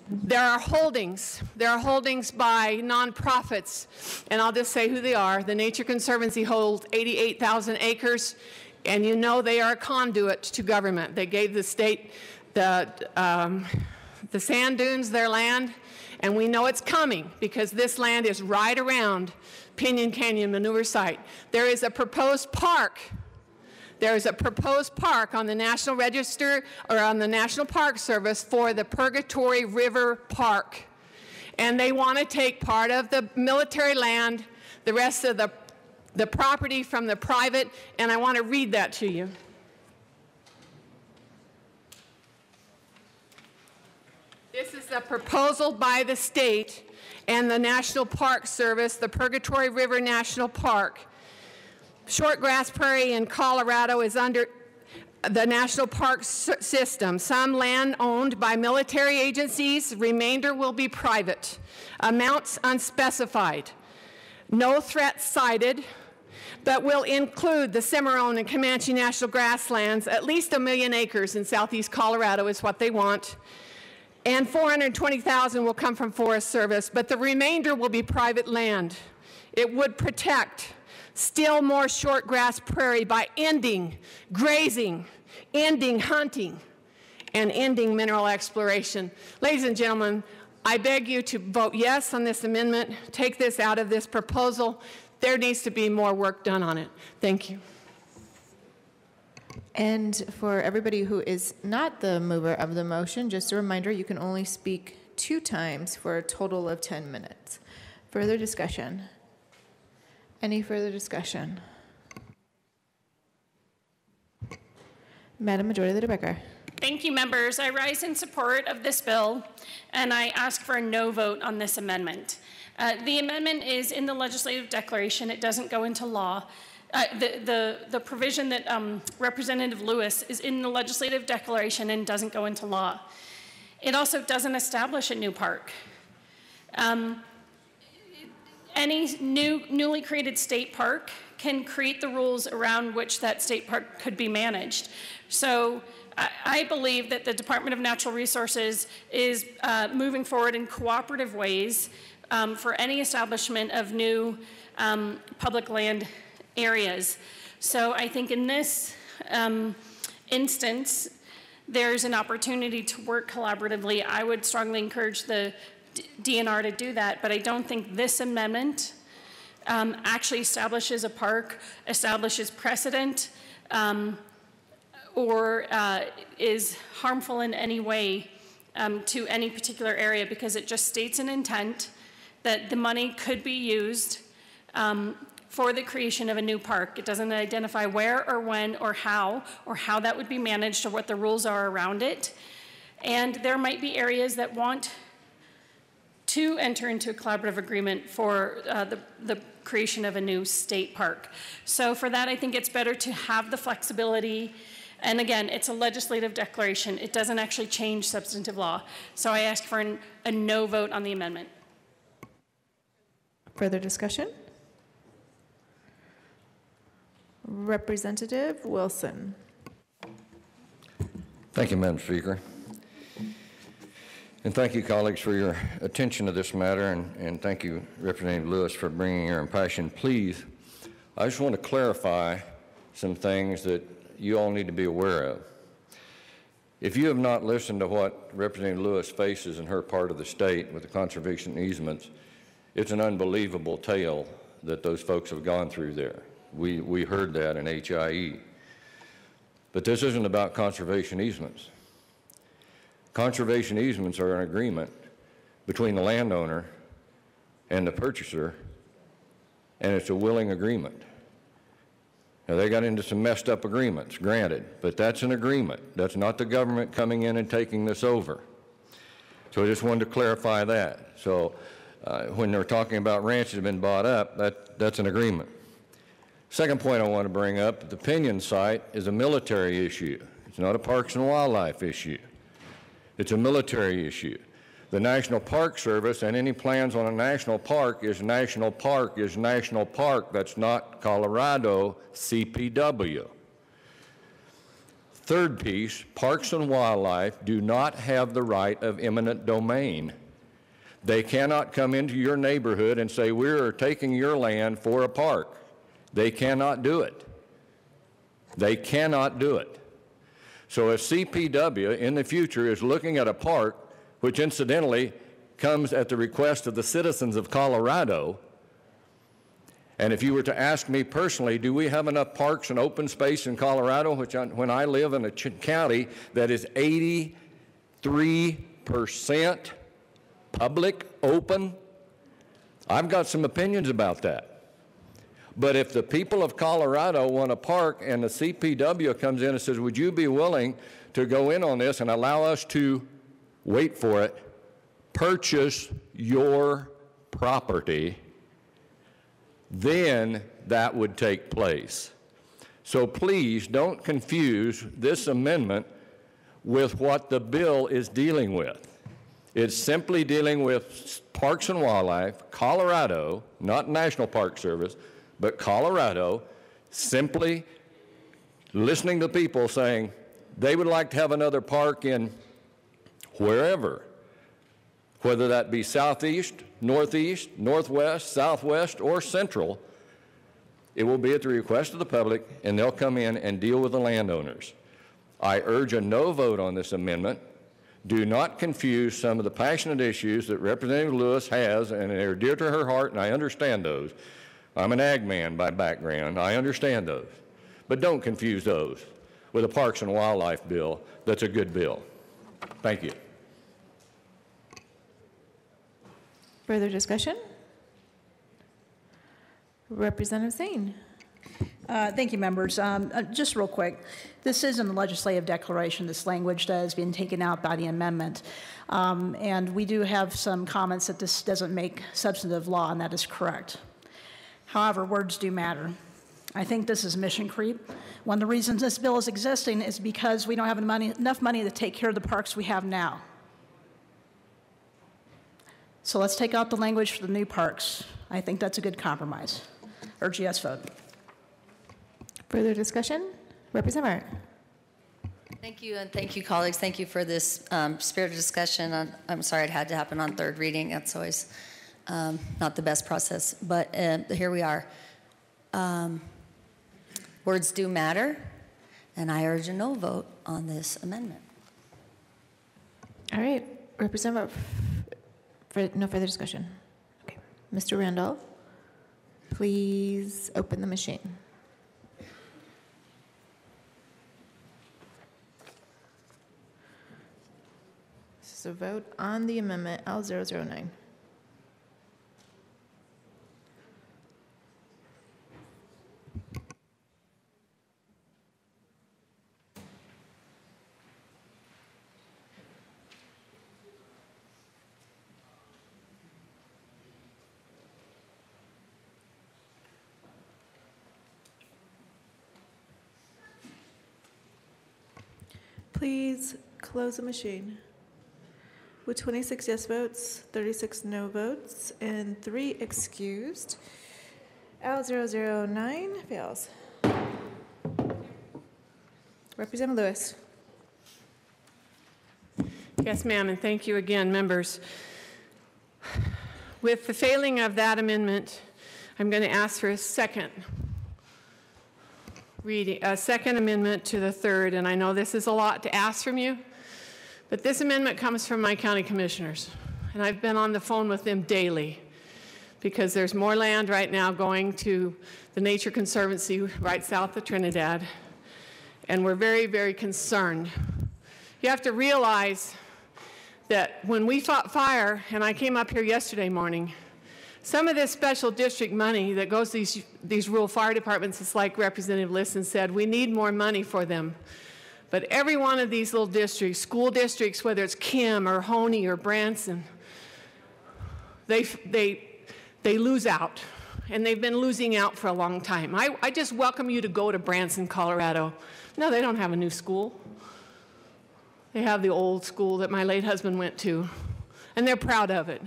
there are holdings. There are holdings by nonprofits, and I'll just say who they are. The Nature Conservancy holds 88,000 acres, and you know they are a conduit to government. They gave the state the sand dunes their land, and we know it's coming because this land is right around Pinyon Canyon Maneuver Site. There is a proposed park. There is a proposed park on the National Register or on the National Park Service for the Purgatory River Park. And they want to take part of the military land, the rest of the property from the private, and I want to read that to you. This is a proposal by the state and the National Park Service, the Purgatory River National Park. Shortgrass Prairie in Colorado is under the National Park system. Some land owned by military agencies, remainder will be private. Amounts unspecified. No threat cited, but will include the Cimarron and Comanche National Grasslands. At least 1 million acres in southeast Colorado is what they want. And 420,000 will come from Forest Service, but the remainder will be private land. It would protect still more shortgrass prairie by ending grazing, ending hunting, and ending mineral exploration. Ladies and gentlemen, I beg you to vote yes on this amendment. Take this out of this proposal. There needs to be more work done on it. Thank you. And for everybody who is not the mover of the motion, just a reminder, you can only speak 2 times for a total of 10 minutes. Further discussion? Any further discussion? Madam Majority Leader Becker. Thank you, members. I rise in support of this bill, and I ask for a no vote on this amendment. The amendment is in the legislative declaration. It doesn't go into law. The provision that Representative Lewis is in the legislative declaration and doesn't go into law. It also doesn't establish a new park. Any newly created state park can create the rules around which that state park could be managed. So I believe that the Department of Natural Resources is moving forward in cooperative ways for any establishment of new public land areas. So I think in this instance, there's an opportunity to work collaboratively. I would strongly encourage the DNR to do that, but I don't think this amendment actually establishes a park, establishes precedent, or is harmful in any way to any particular area because it just states an intent that the money could be used for the creation of a new park. It doesn't identify where or when or how that would be managed or what the rules are around it. And there might be areas that want to enter into a collaborative agreement for the creation of a new state park. So for that, I think it's better to have the flexibility. And again, it's a legislative declaration. It doesn't actually change substantive law. So I ask for a no vote on the amendment. Further discussion? Representative Wilson. Thank you, Madam Speaker. And thank you, colleagues, for your attention to this matter, and thank you, Representative Lewis, for bringing your impassioned pleas. I just want to clarify some things that you all need to be aware of. If you have not listened to what Representative Lewis faces in her part of the state with the conservation easements, it's an unbelievable tale that those folks have gone through there. We heard that in HIE. But this isn't about conservation easements. Conservation easements are an agreement between the landowner and the purchaser, and it's a willing agreement. Now, they got into some messed up agreements, granted, but that's an agreement. That's not the government coming in and taking this over. So I just wanted to clarify that. So when they're talking about ranches that have been bought up, that's an agreement. Second point I want to bring up, the Pinion site is a military issue. It's not a Parks and Wildlife issue. It's a military issue. The National Park Service and any plans on a national park is national park is national park. That's not Colorado CPW. Third piece, Parks and Wildlife do not have the right of eminent domain. They cannot come into your neighborhood and say, we're taking your land for a park. They cannot do it. They cannot do it. So if CPW in the future is looking at a park, which incidentally comes at the request of the citizens of Colorado, and if you were to ask me personally, do we have enough parks and open space in Colorado, when I live in a county that is 83% public, open? I've got some opinions about that. But if the people of Colorado want a park and the CPW comes in and says, would you be willing to go in on this and allow us to, wait for it, purchase your property, then that would take place. So please don't confuse this amendment with what the bill is dealing with. It's simply dealing with Parks and Wildlife, Colorado, not National Park Service, but Colorado, simply listening to people saying they would like to have another park in wherever, whether that be southeast, northeast, northwest, southwest, or central. It will be at the request of the public, and they'll come in and deal with the landowners. I urge a no vote on this amendment. Do not confuse some of the passionate issues that Representative Lewis has, and they're dear to her heart, and I understand those. I'm an ag man by background. I understand those. But don't confuse those with a Parks and Wildlife bill that's a good bill. Thank you. Further discussion? Representative Zane. Thank you, members. Just real quick, this isn't a legislative declaration. This language that has been taken out by the amendment. And we do have some comments that this doesn't make substantive law, and that is correct. However, words do matter. I think this is mission creep. One of the reasons this bill is existing is because we don't have enough money to take care of the parks we have now. So let's take out the language for the new parks. I think that's a good compromise. Urge yes vote. Further discussion? Representative Martin. Thank you, and thank you, colleagues. Thank you for this spirited discussion. I'm sorry it had to happen on third reading. That's always not the best process, but here we are. Words do matter, and I urge a no vote on this amendment. All right, Representative, no further discussion. Okay, Mr. Randolph, please open the machine. So vote on the amendment L009. Please close the machine. With 26 yes votes, 36 no votes, and 3 excused, L009 fails. Representative Lewis. Yes, ma'am, and thank you again, members. With the failing of that amendment, I'm going to ask for a second reading, a second amendment to the third, and I know this is a lot to ask from you, but this amendment comes from my county commissioners, and I've been on the phone with them daily because there's more land right now going to the Nature Conservancy right south of Trinidad, and we're very, very concerned. You have to realize that when we fought fire, and I came up here yesterday morning, some of this special district money that goes to these rural fire departments, it's like Representative Liston said, we need more money for them. But every one of these little districts, school districts, whether it's Kim or Honey or Branson, they lose out. And they've been losing out for a long time. I just welcome you to go to Branson, Colorado. No, they don't have a new school. They have the old school that my late husband went to. And they're proud of it.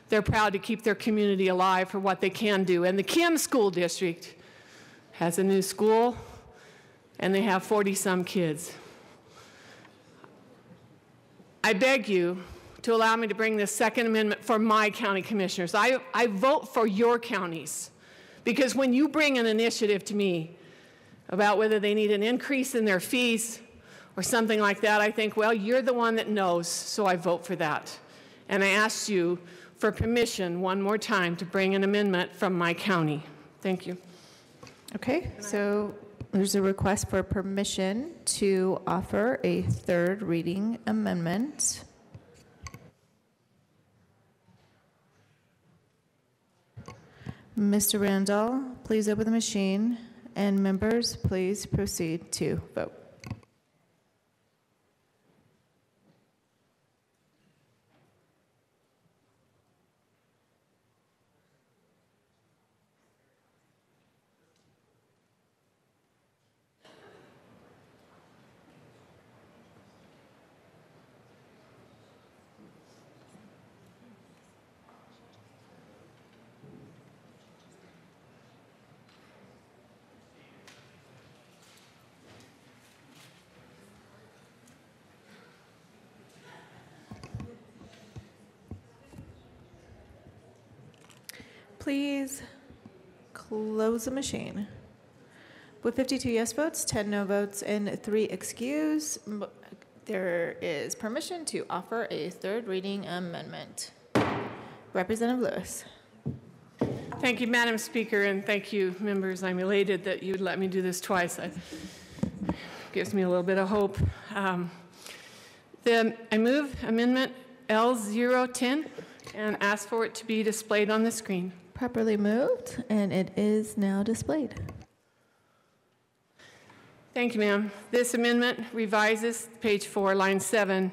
They're proud to keep their community alive for what they can do. And the Kim School District has a new school, and they have 40-some kids. I beg you to allow me to bring this second amendment for my county commissioners. I vote for your counties, because when you bring an initiative to me about whether they need an increase in their fees or something like that, I think, well, you're the one that knows, so I vote for that. And I ask you for permission one more time to bring an amendment from my county. Thank you. Okay, so there's a request for permission to offer a third reading amendment. Mr. Randall, please open the machine, and members, please proceed to vote. Please close the machine. With 52 yes votes, 10 no votes, and 3 excused, there is permission to offer a third reading amendment. Representative Lewis. Thank you, Madam Speaker, and thank you, members. I'm elated that you'd let me do this twice. It gives me a little bit of hope. I move amendment L010 and ask for it to be displayed on the screen. Properly moved, and it is now displayed. Thank you, ma'am. This amendment revises page 4, line 7,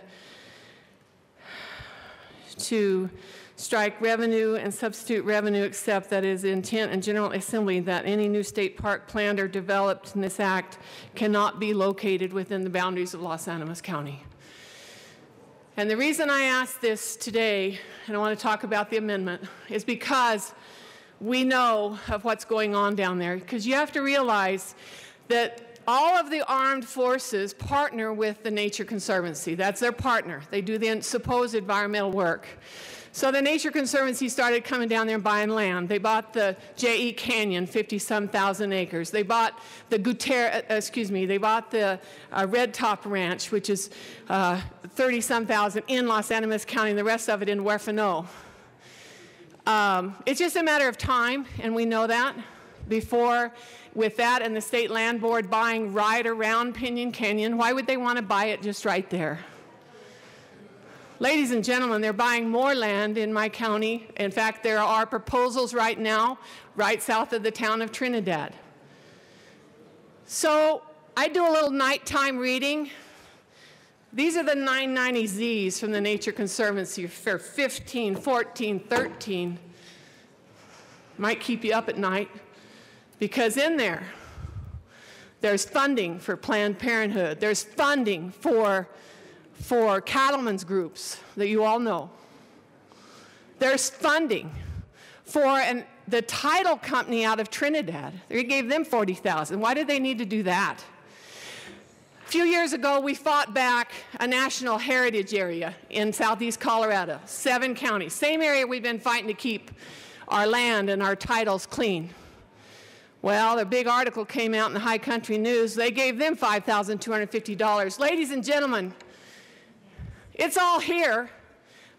to strike revenue and substitute revenue, except that it is the intent in General Assembly that any new state park planned or developed in this act cannot be located within the boundaries of Los Animas County. And the reason I ask this today, and I want to talk about the amendment, is because we know of what's going on down there. Because you have to realize that all of the armed forces partner with the Nature Conservancy. That's their partner. They do the supposed environmental work. So the Nature Conservancy started coming down there and buying land. They bought the J.E. Canyon, 50-some thousand acres. They bought the they bought the Red Top Ranch, which is 30-some thousand in Los Animas County, and the rest of it in Huerfano. It's just a matter of time, and we know that. Before, with that and the State Land Board buying right around Piñon Canyon, why would they want to buy it just right there? Ladies and gentlemen, they're buying more land in my county. In fact, there are proposals right now right south of the town of Trinidad. So I do a little nighttime reading. These are the 990Zs from the Nature Conservancy for 15, 14, 13. Might keep you up at night, because in there's funding for Planned Parenthood. There's funding for cattlemen's groups that you all know. There's funding for the title company out of Trinidad. They gave them $40,000. Why did they need to do that? A few years ago, we fought back a national heritage area in southeast Colorado, 7 counties. Same area we've been fighting to keep our land and our titles clean. Well, a big article came out in the High Country News. They gave them $5,250. Ladies and gentlemen, it's all here,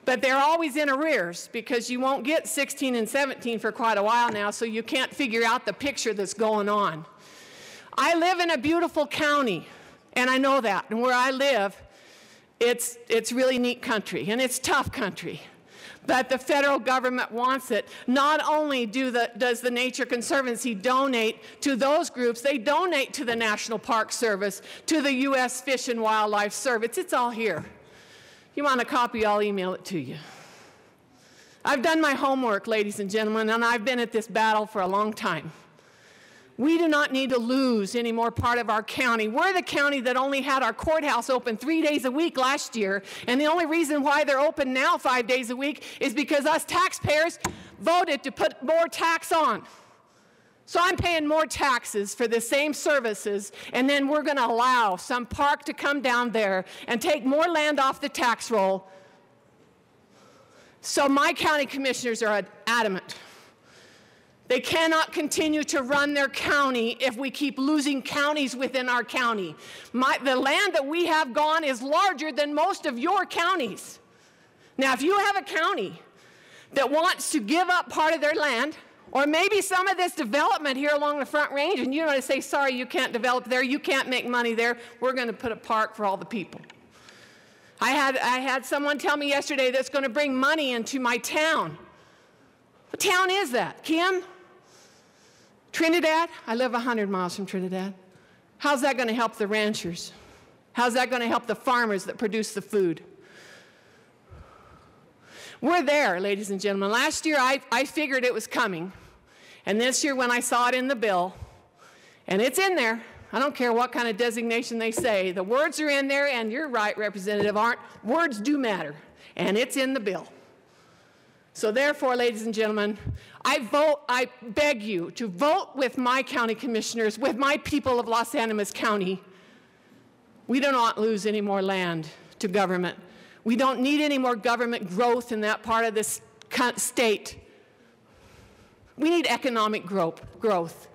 but they're always in arrears because you won't get 16 and 17 for quite a while now, so you can't figure out the picture that's going on. I live in a beautiful county, and I know that. And where I live, it's really neat country, and it's tough country. But the federal government wants it. Not only does the Nature Conservancy donate to those groups, they donate to the National Park Service, to the U.S. Fish and Wildlife Service. It's all here. You want a copy, I'll email it to you. I've done my homework, ladies and gentlemen, and I've been at this battle for a long time. We do not need to lose any more part of our county. We're the county that only had our courthouse open 3 days a week last year, and the only reason why they're open now 5 days a week is because us taxpayers voted to put more tax on. So I'm paying more taxes for the same services, and then we're going to allow some park to come down there and take more land off the tax roll. So my county commissioners are adamant. They cannot continue to run their county if we keep losing counties within our county. The land that we have gone is larger than most of your counties. Now, if you have a county that wants to give up part of their land, or maybe some of this development here along the Front Range, and you want to say, sorry, you can't develop there, you can't make money there, we're going to put a park for all the people. I had someone tell me yesterday that's going to bring money into my town. What town is that, Kim? Trinidad? I live 100 miles from Trinidad. How's that going to help the ranchers? How's that going to help the farmers that produce the food? We're there, ladies and gentlemen. Last year, I figured it was coming. And this year, when I saw it in the bill, and it's in there, I don't care what kind of designation they say, the words are in there, and you're right, Representative Arndt, words do matter, and it's in the bill. So therefore, ladies and gentlemen, I beg you to vote with my county commissioners, with my people of Los Animas County. We do not lose any more land to government. We don't need any more government growth in that part of this state. We need economic growth.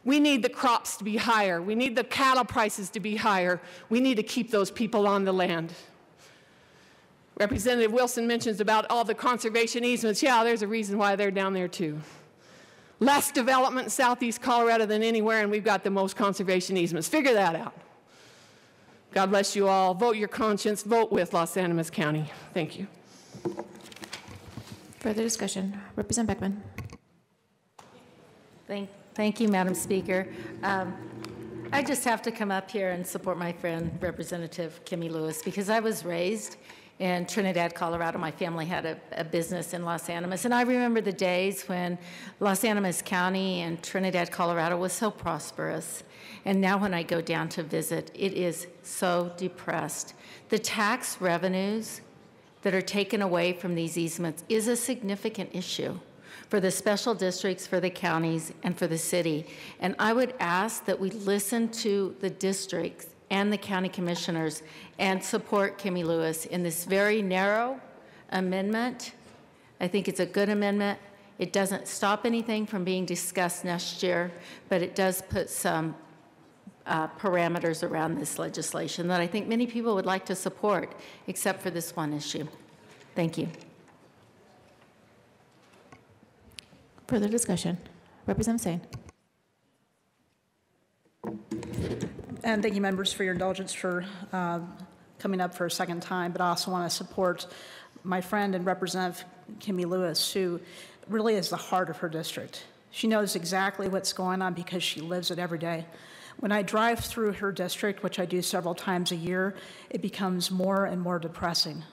We need the crops to be higher. We need the cattle prices to be higher. We need to keep those people on the land. Representative Wilson mentions about all the conservation easements. Yeah, there's a reason why they're down there too. Less development in southeast Colorado than anywhere, and we've got the most conservation easements. Figure that out. God bless you all. Vote your conscience. Vote with Los Animas County. Thank you. Further discussion. Representative Beckman. Thank you, Madam Speaker. I just have to come up here and support my friend, Representative Kimmy Lewis, because I was raised in Trinidad, Colorado. My family had a business in Los Animas, and I remember the days when Los Animas County and Trinidad, Colorado was so prosperous. And now when I go down to visit, it is so depressed. The tax revenues that are taken away from these easements is a significant issue for the special districts, for the counties, and for the city. And I would ask that we listen to the districts and the county commissioners and support Kimmy Lewis in this very narrow amendment. I think it's a good amendment. It doesn't stop anything from being discussed next year, but it does put some parameters around this legislation that I think many people would like to support, except for this one issue. Thank you. Further discussion. Representative Sain. And thank you, members, for your indulgence for coming up for a second time, but I also want to support my friend and Representative Kimmy Lewis, who really is the heart of her district. She knows exactly what's going on because she lives it every day. When I drive through her district, which I do several times a year, it becomes more and more depressing.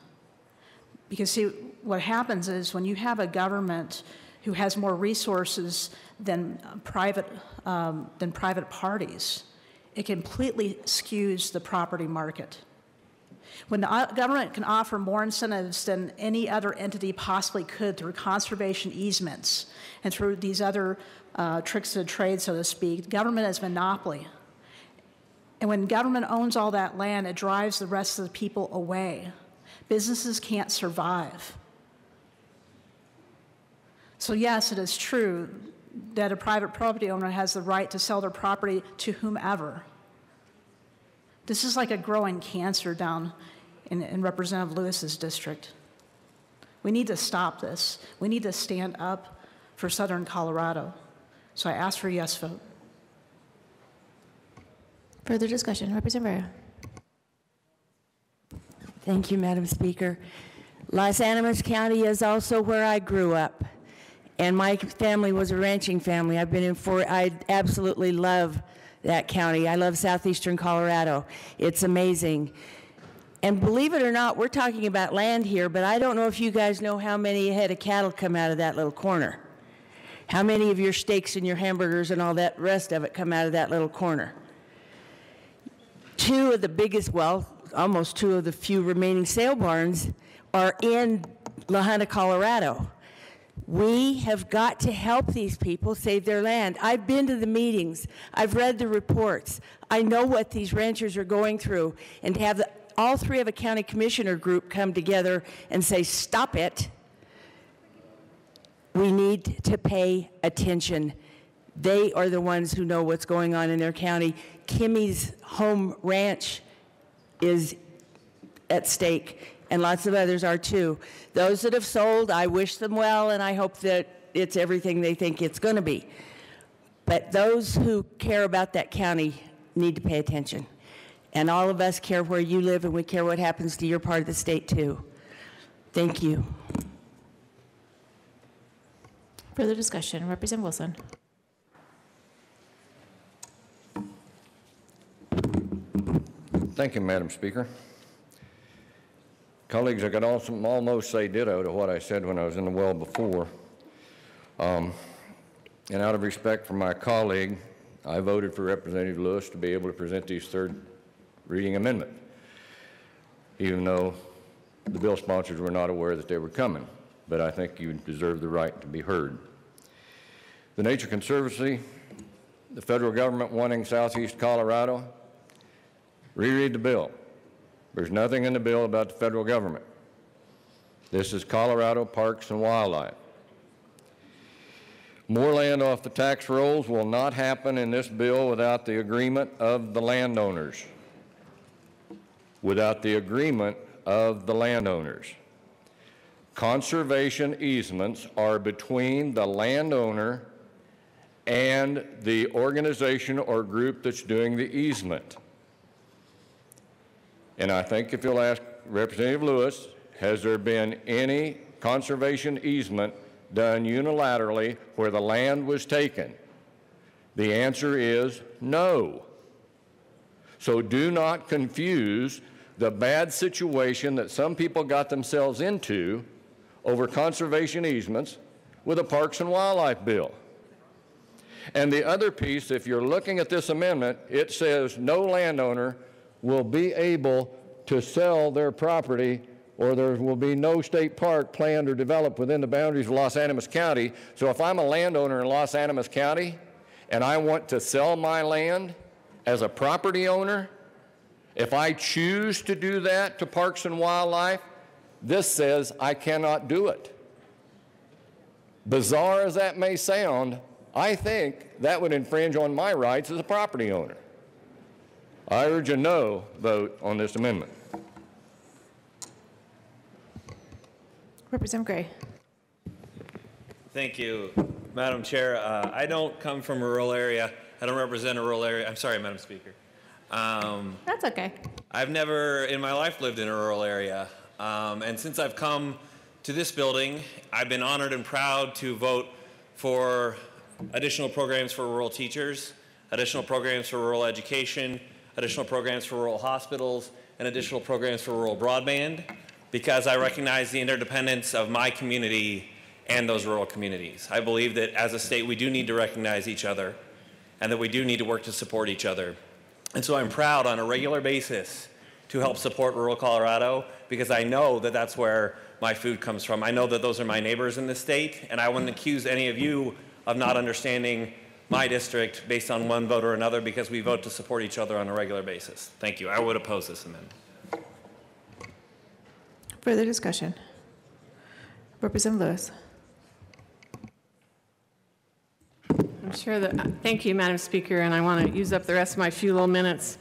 Because see, what happens is when you have a government who has more resources than private parties, it completely skews the property market. When the government can offer more incentives than any other entity possibly could through conservation easements and through these other tricks of the trade, so to speak, government is monopoly. And when government owns all that land, it drives the rest of the people away. Businesses can't survive. So yes, it is true that a private property owner has the right to sell their property to whomever. This is like a growing cancer down in Representative Lewis's district. We need to stop this. We need to stand up for Southern Colorado. So I ask for a yes vote. Further discussion, Representative Vera. Thank you, Madam Speaker. Los Animas County is also where I grew up, and my family was a ranching family. I absolutely love that county. I love southeastern Colorado. It's amazing. And believe it or not, we're talking about land here, but I don't know if you guys know how many head of cattle come out of that little corner. How many of your steaks and your hamburgers and all that rest of it come out of that little corner? Two of the biggest, well, almost two of the few remaining sale barns are in La Junta, Colorado. We have got to help these people save their land. I've been to the meetings. I've read the reports. I know what these ranchers are going through. And to have all three of a county commissioner group come together and say, stop it, we need to pay attention. They are the ones who know what's going on in their county. Kimmy's home ranch is at stake, and lots of others are too. Those that have sold, I wish them well, and I hope that it's everything they think it's going to be. But those who care about that county need to pay attention. And all of us care where you live, and we care what happens to your part of the state too. Thank you. Further discussion, Representative Wilson. Thank you, Madam Speaker. Colleagues, I could also almost say ditto to what I said when I was in the well before. And out of respect for my colleague, I voted for Representative Lewis to be able to present these third reading amendments, even though the bill sponsors were not aware that they were coming. But I think you deserve the right to be heard. The Nature Conservancy, the federal government wanting Southeast Colorado, reread the bill. There's nothing in the bill about the federal government. This is Colorado Parks and Wildlife. More land off the tax rolls will not happen in this bill without the agreement of the landowners. Without the agreement of the landowners. Conservation easements are between the landowner and the organization or group that's doing the easement. And I think if you'll ask Representative Lewis, has there been any conservation easement done unilaterally where the land was taken? The answer is no. So do not confuse the bad situation that some people got themselves into over conservation easements with a Parks and Wildlife bill. And the other piece, if you're looking at this amendment, it says no landowner will be able to sell their property, or there will be no state park planned or developed within the boundaries of Los Animas County. So if I'm a landowner in Los Animas County and I want to sell my land as a property owner, if I choose to do that to Parks and Wildlife, this says I cannot do it. Bizarre as that may sound, I think that would infringe on my rights as a property owner. I urge a no vote on this amendment. Representative Gray. Thank you, Madam Chair. I don't come from a rural area. I don't represent a rural area. I'm sorry, Madam Speaker. That's okay. I've never in my life lived in a rural area. And since I've come to this building, I've been honored and proud to vote for additional programs for rural teachers, additional programs for rural education, additional programs for rural hospitals, and additional programs for rural broadband, because I recognize the interdependence of my community and those rural communities. I believe that as a state, we do need to recognize each other and that we do need to work to support each other. And so I'm proud on a regular basis to help support rural Colorado, because I know that that's where my food comes from. I know that those are my neighbors in this state, and I wouldn't accuse any of you of not understanding my district based on one vote or another, because we vote to support each other on a regular basis. Thank you. I would oppose this amendment. Further discussion? Representative Lewis. I'm sure that, thank you, Madam Speaker, and I want to use up the rest of my few little minutes.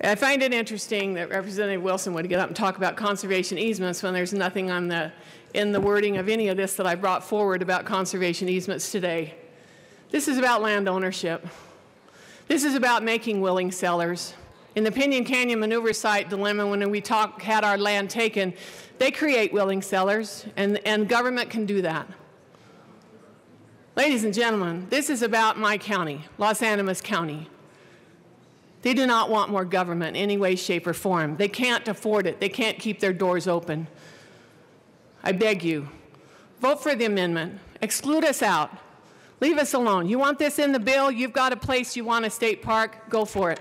I find it interesting that Representative Wilson would get up and talk about conservation easements when there's nothing in the wording of any of this that I brought forward about conservation easements today. This is about land ownership. This is about making willing sellers. In the Pinyon Canyon maneuver site dilemma, when we had our land taken, they create willing sellers, and government can do that. Ladies and gentlemen, this is about my county, Los Animas County. They do not want more government in any way, shape, or form. They can't afford it. They can't keep their doors open. I beg you, vote for the amendment. Exclude us out. Leave us alone. You want this in the bill? You've got a place you want a state park? Go for it.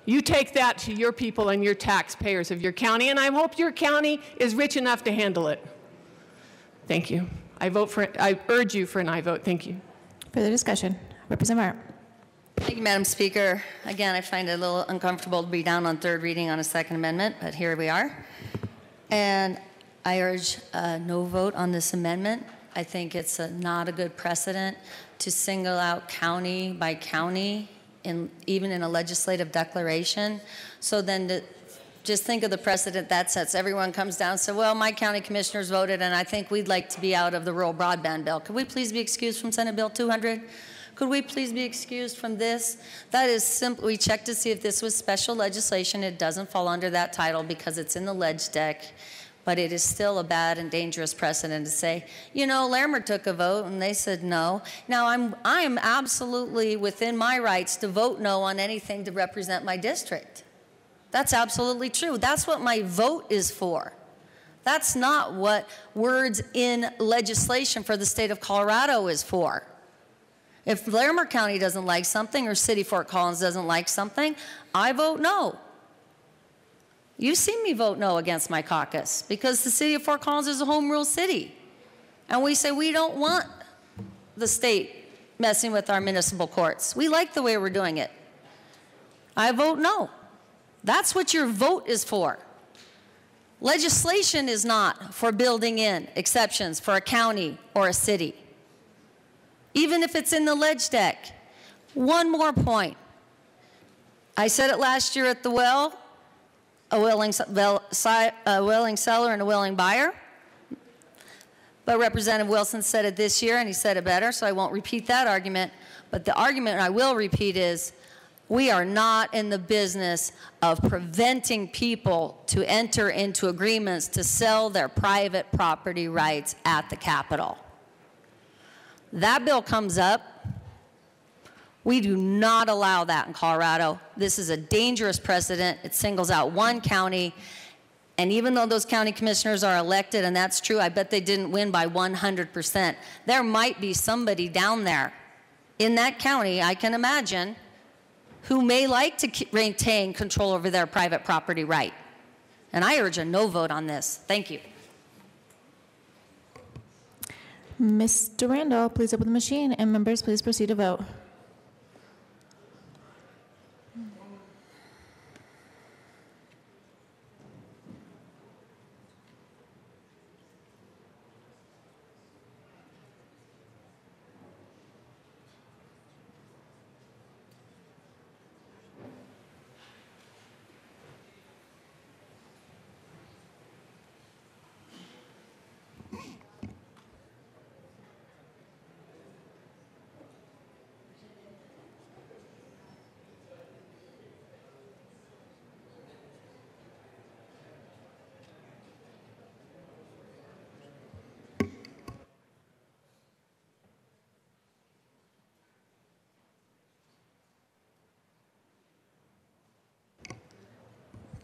You take that to your people and your taxpayers of your county, and I hope your county is rich enough to handle it. Thank you. I urge you for an aye vote. Thank you. Further discussion? Representative Martin. Thank you, Madam Speaker. Again, I find it a little uncomfortable to be down on third reading on a second amendment, but here we are. And I urge a no vote on this amendment. I think it's not a good precedent to single out county by county, even in a legislative declaration. So then just think of the precedent that sets. Everyone comes down and says, well, my county commissioners voted, and I think we'd like to be out of the rural broadband bill. Could we please be excused from Senate Bill 200? Could we please be excused from this? That is simple. We checked to see if this was special legislation. It doesn't fall under that title because it's in the ledge deck. But it is still a bad and dangerous precedent to say, you know, Larimer took a vote and they said no. Now I'm absolutely within my rights to vote no on anything to represent my district. That's absolutely true. That's what my vote is for. That's not what words in legislation for the state of Colorado is for. If Larimer County doesn't like something or City Fort Collins doesn't like something, I vote no. You've seen me vote no against my caucus because the city of Fort Collins is a home rule city. And we say we don't want the state messing with our municipal courts. We like the way we're doing it. I vote no. That's what your vote is for. Legislation is not for building in exceptions for a county or a city, even if it's in the ledge deck. One more point. I said it last year at the well. A willing seller and a willing buyer. But Representative Wilson said it this year, and he said it better, so I won't repeat that argument. But the argument I will repeat is we are not in the business of preventing people to enter into agreements to sell their private property rights at the Capitol. That bill comes up. We do not allow that in Colorado. This is a dangerous precedent. It singles out one county. And even though those county commissioners are elected, and that's true, I bet they didn't win by 100%. There might be somebody down there in that county, I can imagine, who may like to retain control over their private property right. And I urge a no vote on this. Thank you. Mr. Randall, please open the machine, and members, please proceed to vote.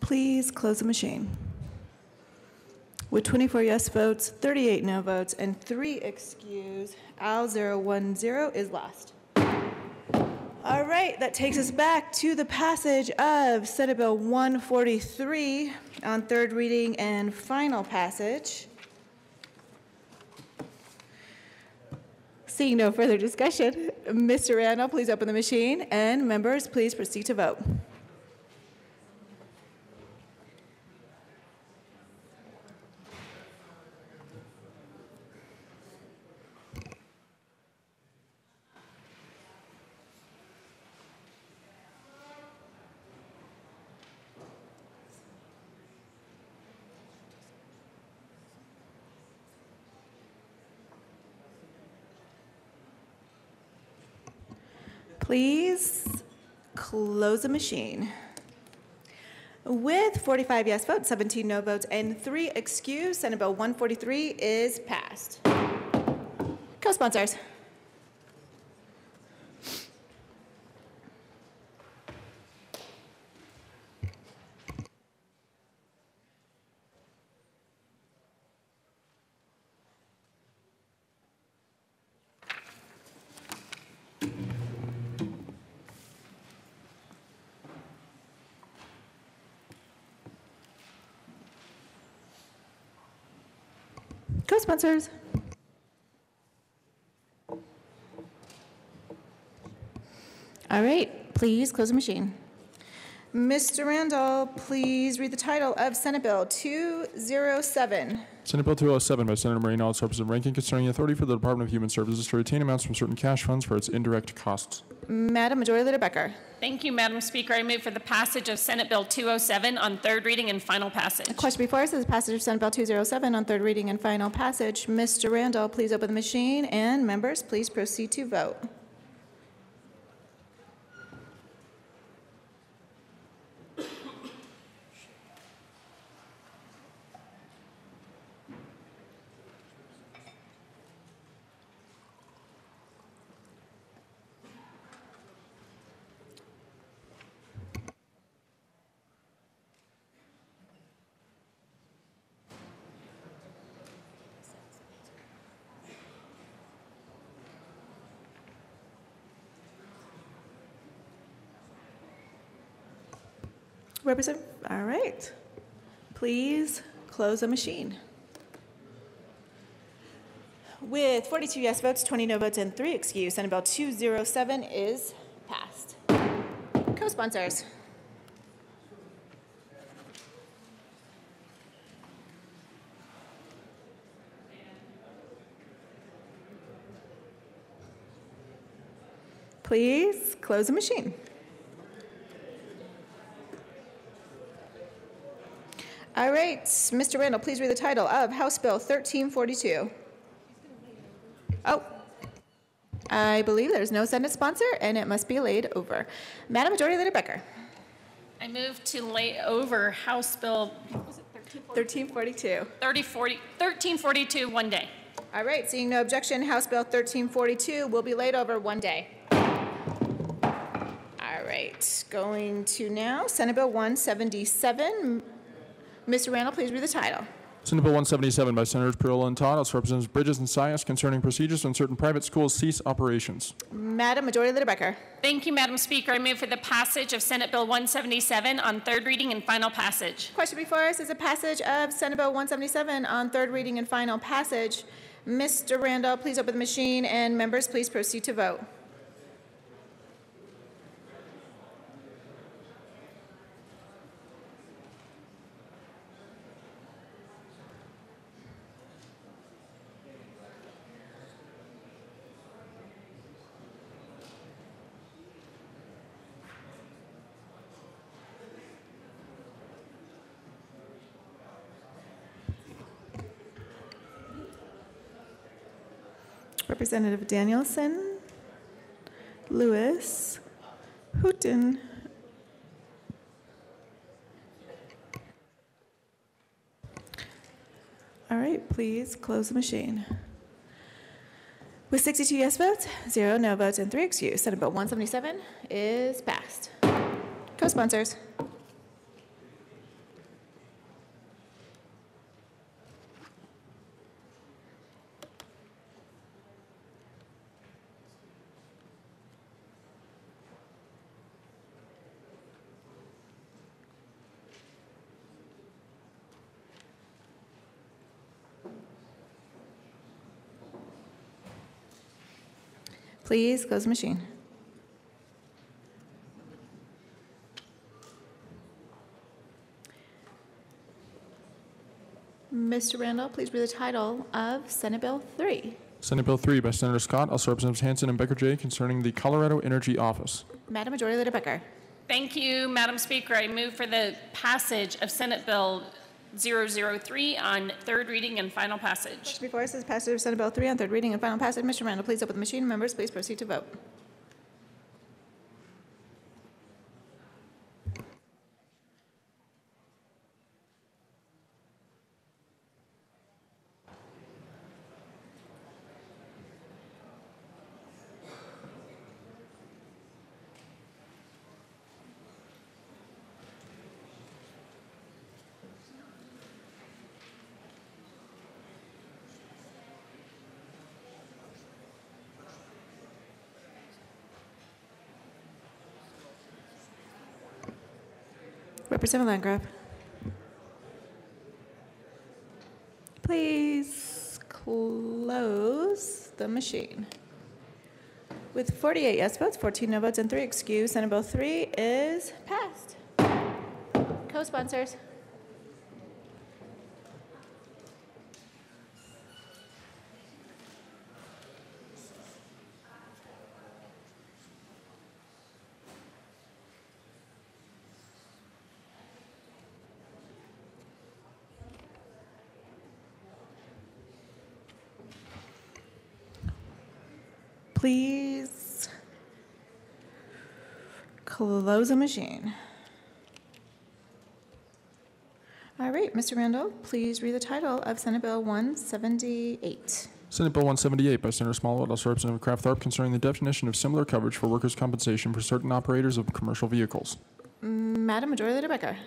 Please close the machine. With 24 yes votes, 38 no votes, and 3 excused, AL010 is lost. All right, that takes us back to the passage of Senate Bill 143 on third reading and final passage. Seeing no further discussion, Mr. Randall, please open the machine, and members, please proceed to vote. Please close the machine. With 45 yes votes, 17 no votes, and 3 excused, Senate Bill 143 is passed. Co-sponsors. Co-sponsors. All right, please close the machine. Mr. Randall, please read the title of Senate Bill 207. Senate Bill 207 by Senator Marie House Representative Rankin concerning authority for the Department of Human Services to retain amounts from certain cash funds for its indirect costs. Madam Majority Leader Becker. Thank you, Madam Speaker. I move for the passage of Senate Bill 207 on third reading and final passage. A question before us is the passage of Senate Bill 207 on third reading and final passage. Mr. Randall, please open the machine, and members, please proceed to vote. All right. Please close the machine. With 42 yes votes, 20 no votes, and 3 excused, Senate Bill 207 is passed. Co-sponsors. Please close the machine. All right, Mr. Randall, please read the title of House Bill 1342. Oh, I believe there's no Senate sponsor, and it must be laid over. Madam Majority Leader Becker. I move to lay over House Bill 1342. 1342 one day. All right, seeing no objection, House Bill 1342 will be laid over one day. All right, going to now Senate Bill 177. Mr. Randall, please read the title. Senate Bill 177 by Senators Pirola and Todd, House Representatives Bridges and Sias concerning procedures when certain private schools cease operations. Madam Majority Leader Becker. Thank you, Madam Speaker. I move for the passage of Senate Bill 177 on third reading and final passage. Question before us is a passage of Senate Bill 177 on third reading and final passage. Mr. Randall, please open the machine, and members, please proceed to vote. Representative Danielson, Lewis, Hooton, all right, please close the machine. With 62 yes votes, 0 no votes, and 3 excused, Senate Bill 177 is passed. Co-sponsors. Please close the machine. Mr. Randall, please read the title of Senate Bill 3. Senate Bill 3 by Senator Scott, also Representatives Hansen and Becker J, concerning the Colorado Energy Office. Madam Majority Leader Becker. Thank you, Madam Speaker. I move for the passage of Senate Bill 003 on third reading and final passage. Before us is passage of Senate Bill 3 on third reading and final passage. Mr. Randall, please open the machine. Members, please proceed to vote. Representative Landgraf. Please close the machine. With 48 yes votes, 14 no votes, and 3 excused, Senate Bill 3 is passed. Co-sponsors. Please close the machine. All right, Mr. Randall, please read the title of Senate Bill 178. Senate Bill 178 by Senator Smallwood, also Representative Kraft Tharp, concerning the definition of similar coverage for workers' compensation for certain operators of commercial vehicles. Madam Majority Leader Becker.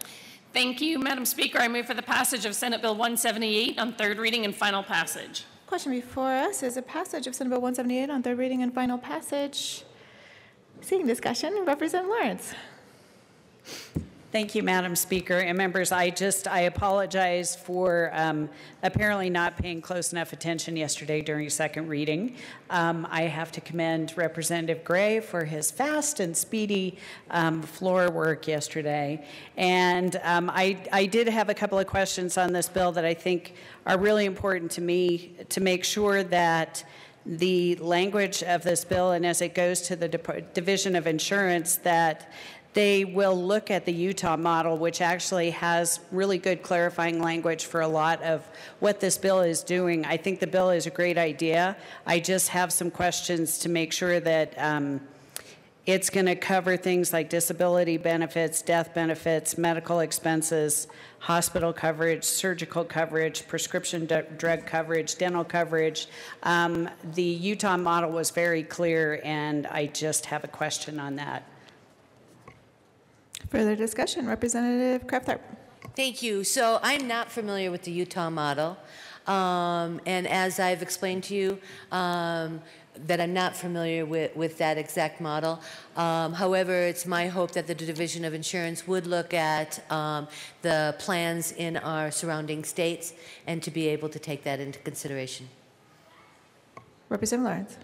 Thank you, Madam Speaker. I move for the passage of Senate Bill 178 on third reading and final passage. Question before us is a passage of Senate Bill 178 on third reading and final passage. Seeing discussion, Representative Lawrence. Thank you, Madam Speaker. And members, I apologize for apparently not paying close enough attention yesterday during second reading. I have to commend Representative Gray for his fast and speedy floor work yesterday. And I did have a couple of questions on this bill that I think are really important to me to make sure that the language of this bill, and as it goes to the Division of Insurance, that they will look at the Utah model, which actually has really good clarifying language for a lot of what this bill is doing. I think the bill is a great idea. I just have some questions to make sure that it's going to cover things like disability benefits, death benefits, medical expenses, hospital coverage, surgical coverage, prescription drug coverage, dental coverage. The Utah model was very clear, and I just have a question on that. Further discussion, Representative Kraft Tharp. Thank you. So I'm not familiar with the Utah model. And as I've explained to you, that I'm not familiar with that exact model. However, it's my hope that the Division of Insurance would look at the plans in our surrounding states and to be able to take that into consideration. Representative Lawrence.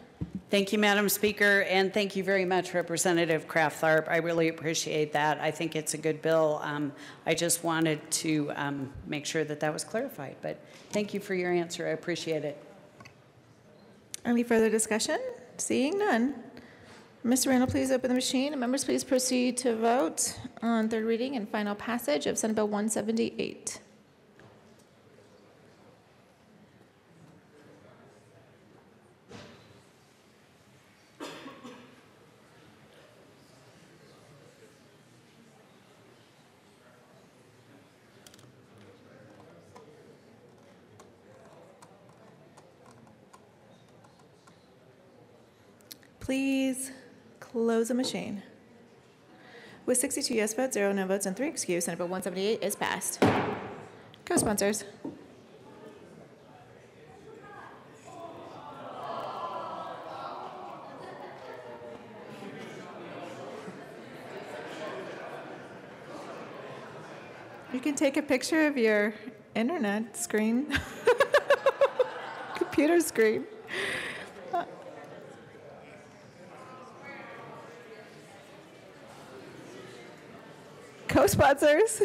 Thank you, Madam Speaker, and thank you very much, Representative Kraft Tharp. I really appreciate that. I think it's a good bill. I just wanted to make sure that that was clarified, but thank you for your answer. I appreciate it. Any further discussion? Seeing none. Mr. Randall, please open the machine, and members please proceed to vote on third reading and final passage of Senate Bill 178. Please close the machine. With 62 yes votes, 0 no votes, and 3 excused, Senate Bill 178 is passed. Co-sponsors. You can take a picture of your internet screen, computer screen. Co-sponsors.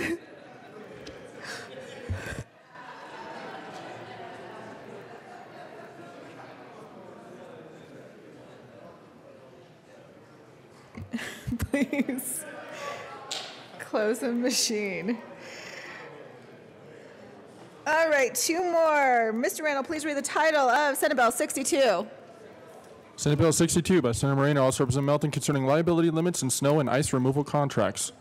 Please close the machine. All right, two more. Mr. Randall, please read the title of Senate Bill 62. Senate Bill 62 by Senator Moreno, also Representative Melton, concerning liability limits and snow and ice removal contracts.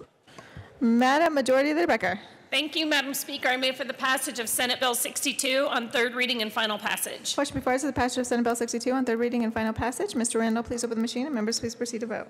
Madam Majority Leader Becker. Thank you, Madam Speaker. I move for the passage of Senate Bill 62 on third reading and final passage. Question before us is the passage of Senate Bill 62 on third reading and final passage. Mr. Randall, please open the machine, and members, please proceed to vote.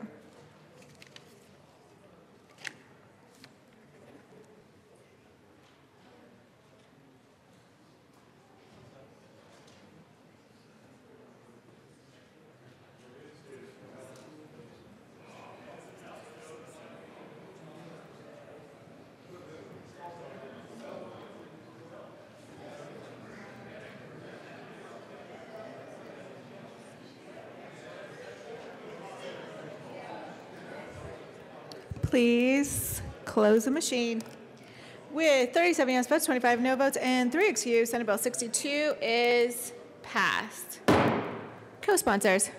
Please close the machine. With 37 yes votes, 25 no votes, and 3 excused, Senate Bill 62 is passed. Co-sponsors.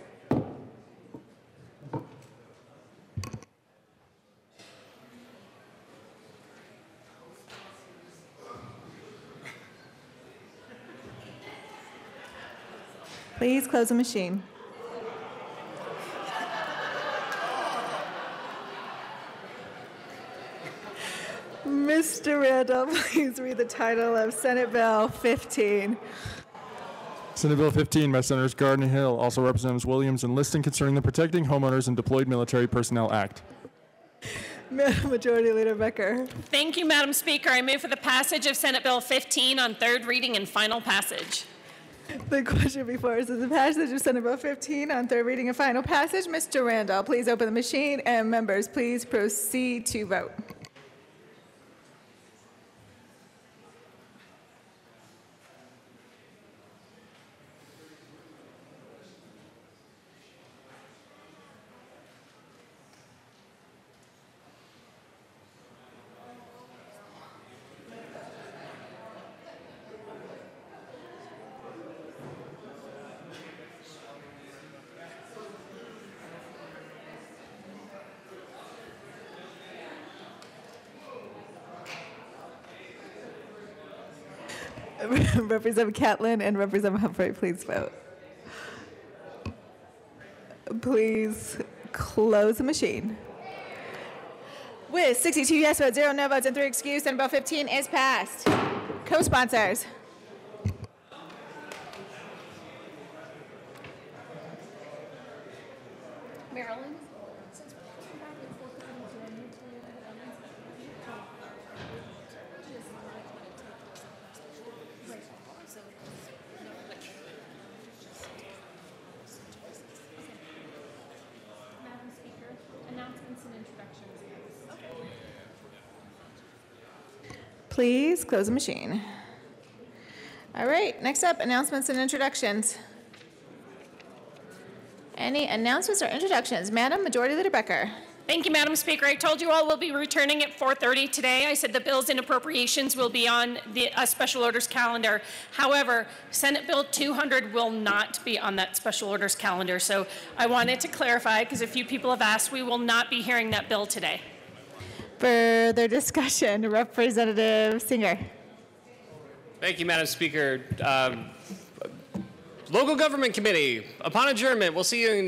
Please close the machine. Mr. Randall, please read the title of Senate Bill 15. Senate Bill 15 by Senators Gardner Hill, also Representatives Williams and Liston, concerning the Protecting Homeowners and Deployed Military Personnel Act. Madam Majority Leader Becker. Thank you, Madam Speaker. I move for the passage of Senate Bill 15 on third reading and final passage. The question before us is the passage of Senate Bill 15 on third reading and final passage. Mr. Randall, please open the machine, and members, please proceed to vote. Representative Catlin and Representative Humphrey, please vote. Please close the machine. With 62 yes votes, 0 no votes, and 3 excused, Senate Bill 15 is passed. Co-sponsors. Marilyn? Please close the machine. All right, next up, announcements and introductions. Any announcements or introductions? Madam Majority Leader Becker. Thank you, Madam Speaker. I told you all we'll be returning at 4:30 today. I said the bills and appropriations will be on the special orders calendar. However, Senate Bill 200 will not be on that special orders calendar. So I wanted to clarify, because a few people have asked, we will not be hearing that bill today. Further discussion, Representative Singer. Thank you, Madam Speaker. Local Government Committee, upon adjournment, we'll see you in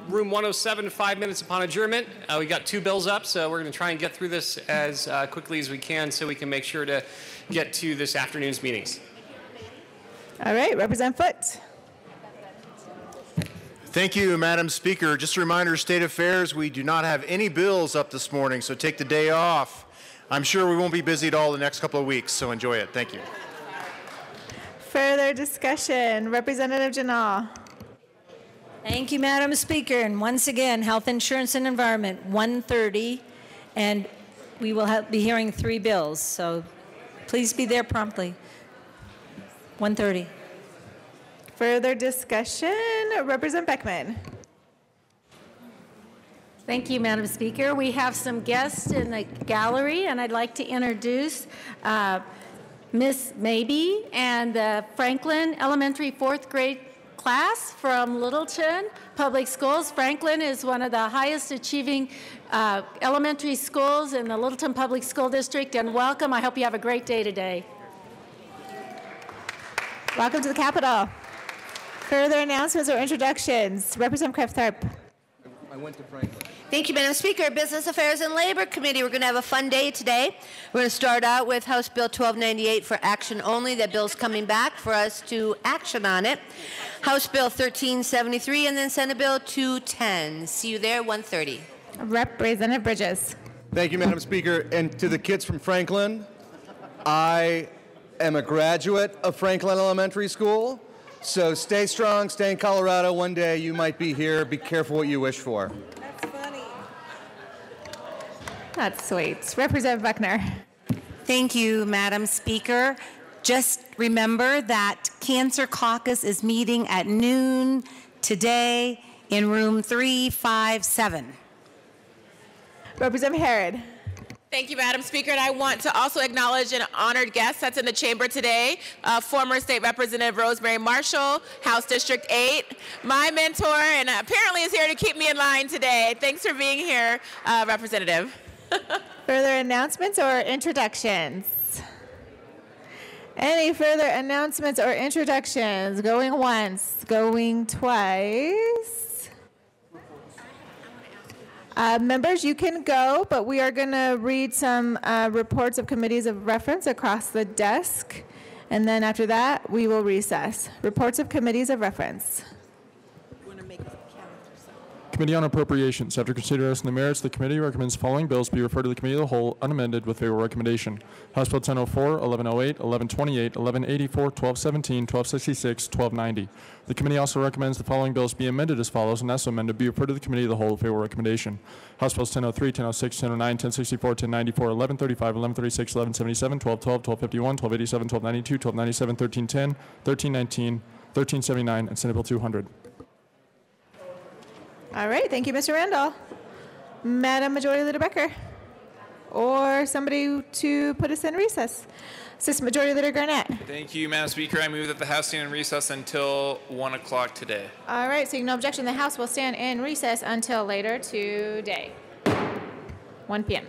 room 107 5 minutes upon adjournment. We got 2 bills up, so we're going to try and get through this as quickly as we can so we can make sure to get to this afternoon's meetings. All right, Representative Foote. Thank you, Madam Speaker. Just a reminder, State Affairs, we do not have any bills up this morning, so take the day off. I'm sure we won't be busy at all the next couple of weeks, so enjoy it. Thank you. Further discussion, Representative Janal. Thank you, Madam Speaker. And once again, Health Insurance and Environment, 1:30, and we will be hearing 3 bills, so please be there promptly. 1:30. Further discussion, Representative Beckman. Thank you, Madam Speaker. We have some guests in the gallery, and I'd like to introduce Miss Maybe and the Franklin Elementary 4th grade class from Littleton Public Schools. Franklin is one of the highest achieving elementary schools in the Littleton Public School District, and welcome. I hope you have a great day today. Welcome to the Capitol. Further announcements or introductions? Representative Craft-Tharp. I went to Franklin. Thank you, Madam Speaker. Business Affairs and Labor Committee, we're going to have a fun day today. We're going to start out with House Bill 1298 for action only. That bill's coming back for us to action on it. House Bill 1373 and then Senate Bill 210. See you there, 1:30. Representative Bridges. Thank you, Madam Speaker. And to the kids from Franklin, I am a graduate of Franklin Elementary School. So stay strong, stay in Colorado. One day you might be here. Be careful what you wish for. That's sweet. Representative Buckner. Thank you, Madam Speaker. Just remember that Cancer Caucus is meeting at noon today in room 357. Representative Herod. Thank you, Madam Speaker. And I want to also acknowledge an honored guest that's in the chamber today, former State Representative Rosemary Marshall, House District 8, my mentor, and apparently is here to keep me in line today. Thanks for being here, Representative. Further announcements or introductions? Any further announcements or introductions? Going once, going twice. Members, you can go, but we are going to read some reports of committees of reference across the desk, and then after that, we will recess. Reports of committees of reference. Committee on Appropriations. After consideration of the merits, the committee recommends the following bills be referred to the Committee of the Whole unamended with favorable recommendation. House Bill 1004, 1108, 1128, 1184, 1217, 1266, 1290. The committee also recommends the following bills be amended as follows, and as amended be referred to the Committee of the Whole with favorable recommendation. House Bills 1003, 1006, 1009, 1064, 1094, 1135, 1136, 1177, 1212, 1251, 1287, 1292, 1297, 1310, 1319, 1379, and Senate Bill 200. All right, thank you, Mr. Randall. Madam Majority Leader Becker, or somebody to put us in recess. Assistant Majority Leader Garnett. Thank you, Madam Speaker. I move that the House stand in recess until 1 o'clock today. All right, seeing no objection, the House will stand in recess until later today, 1 p.m.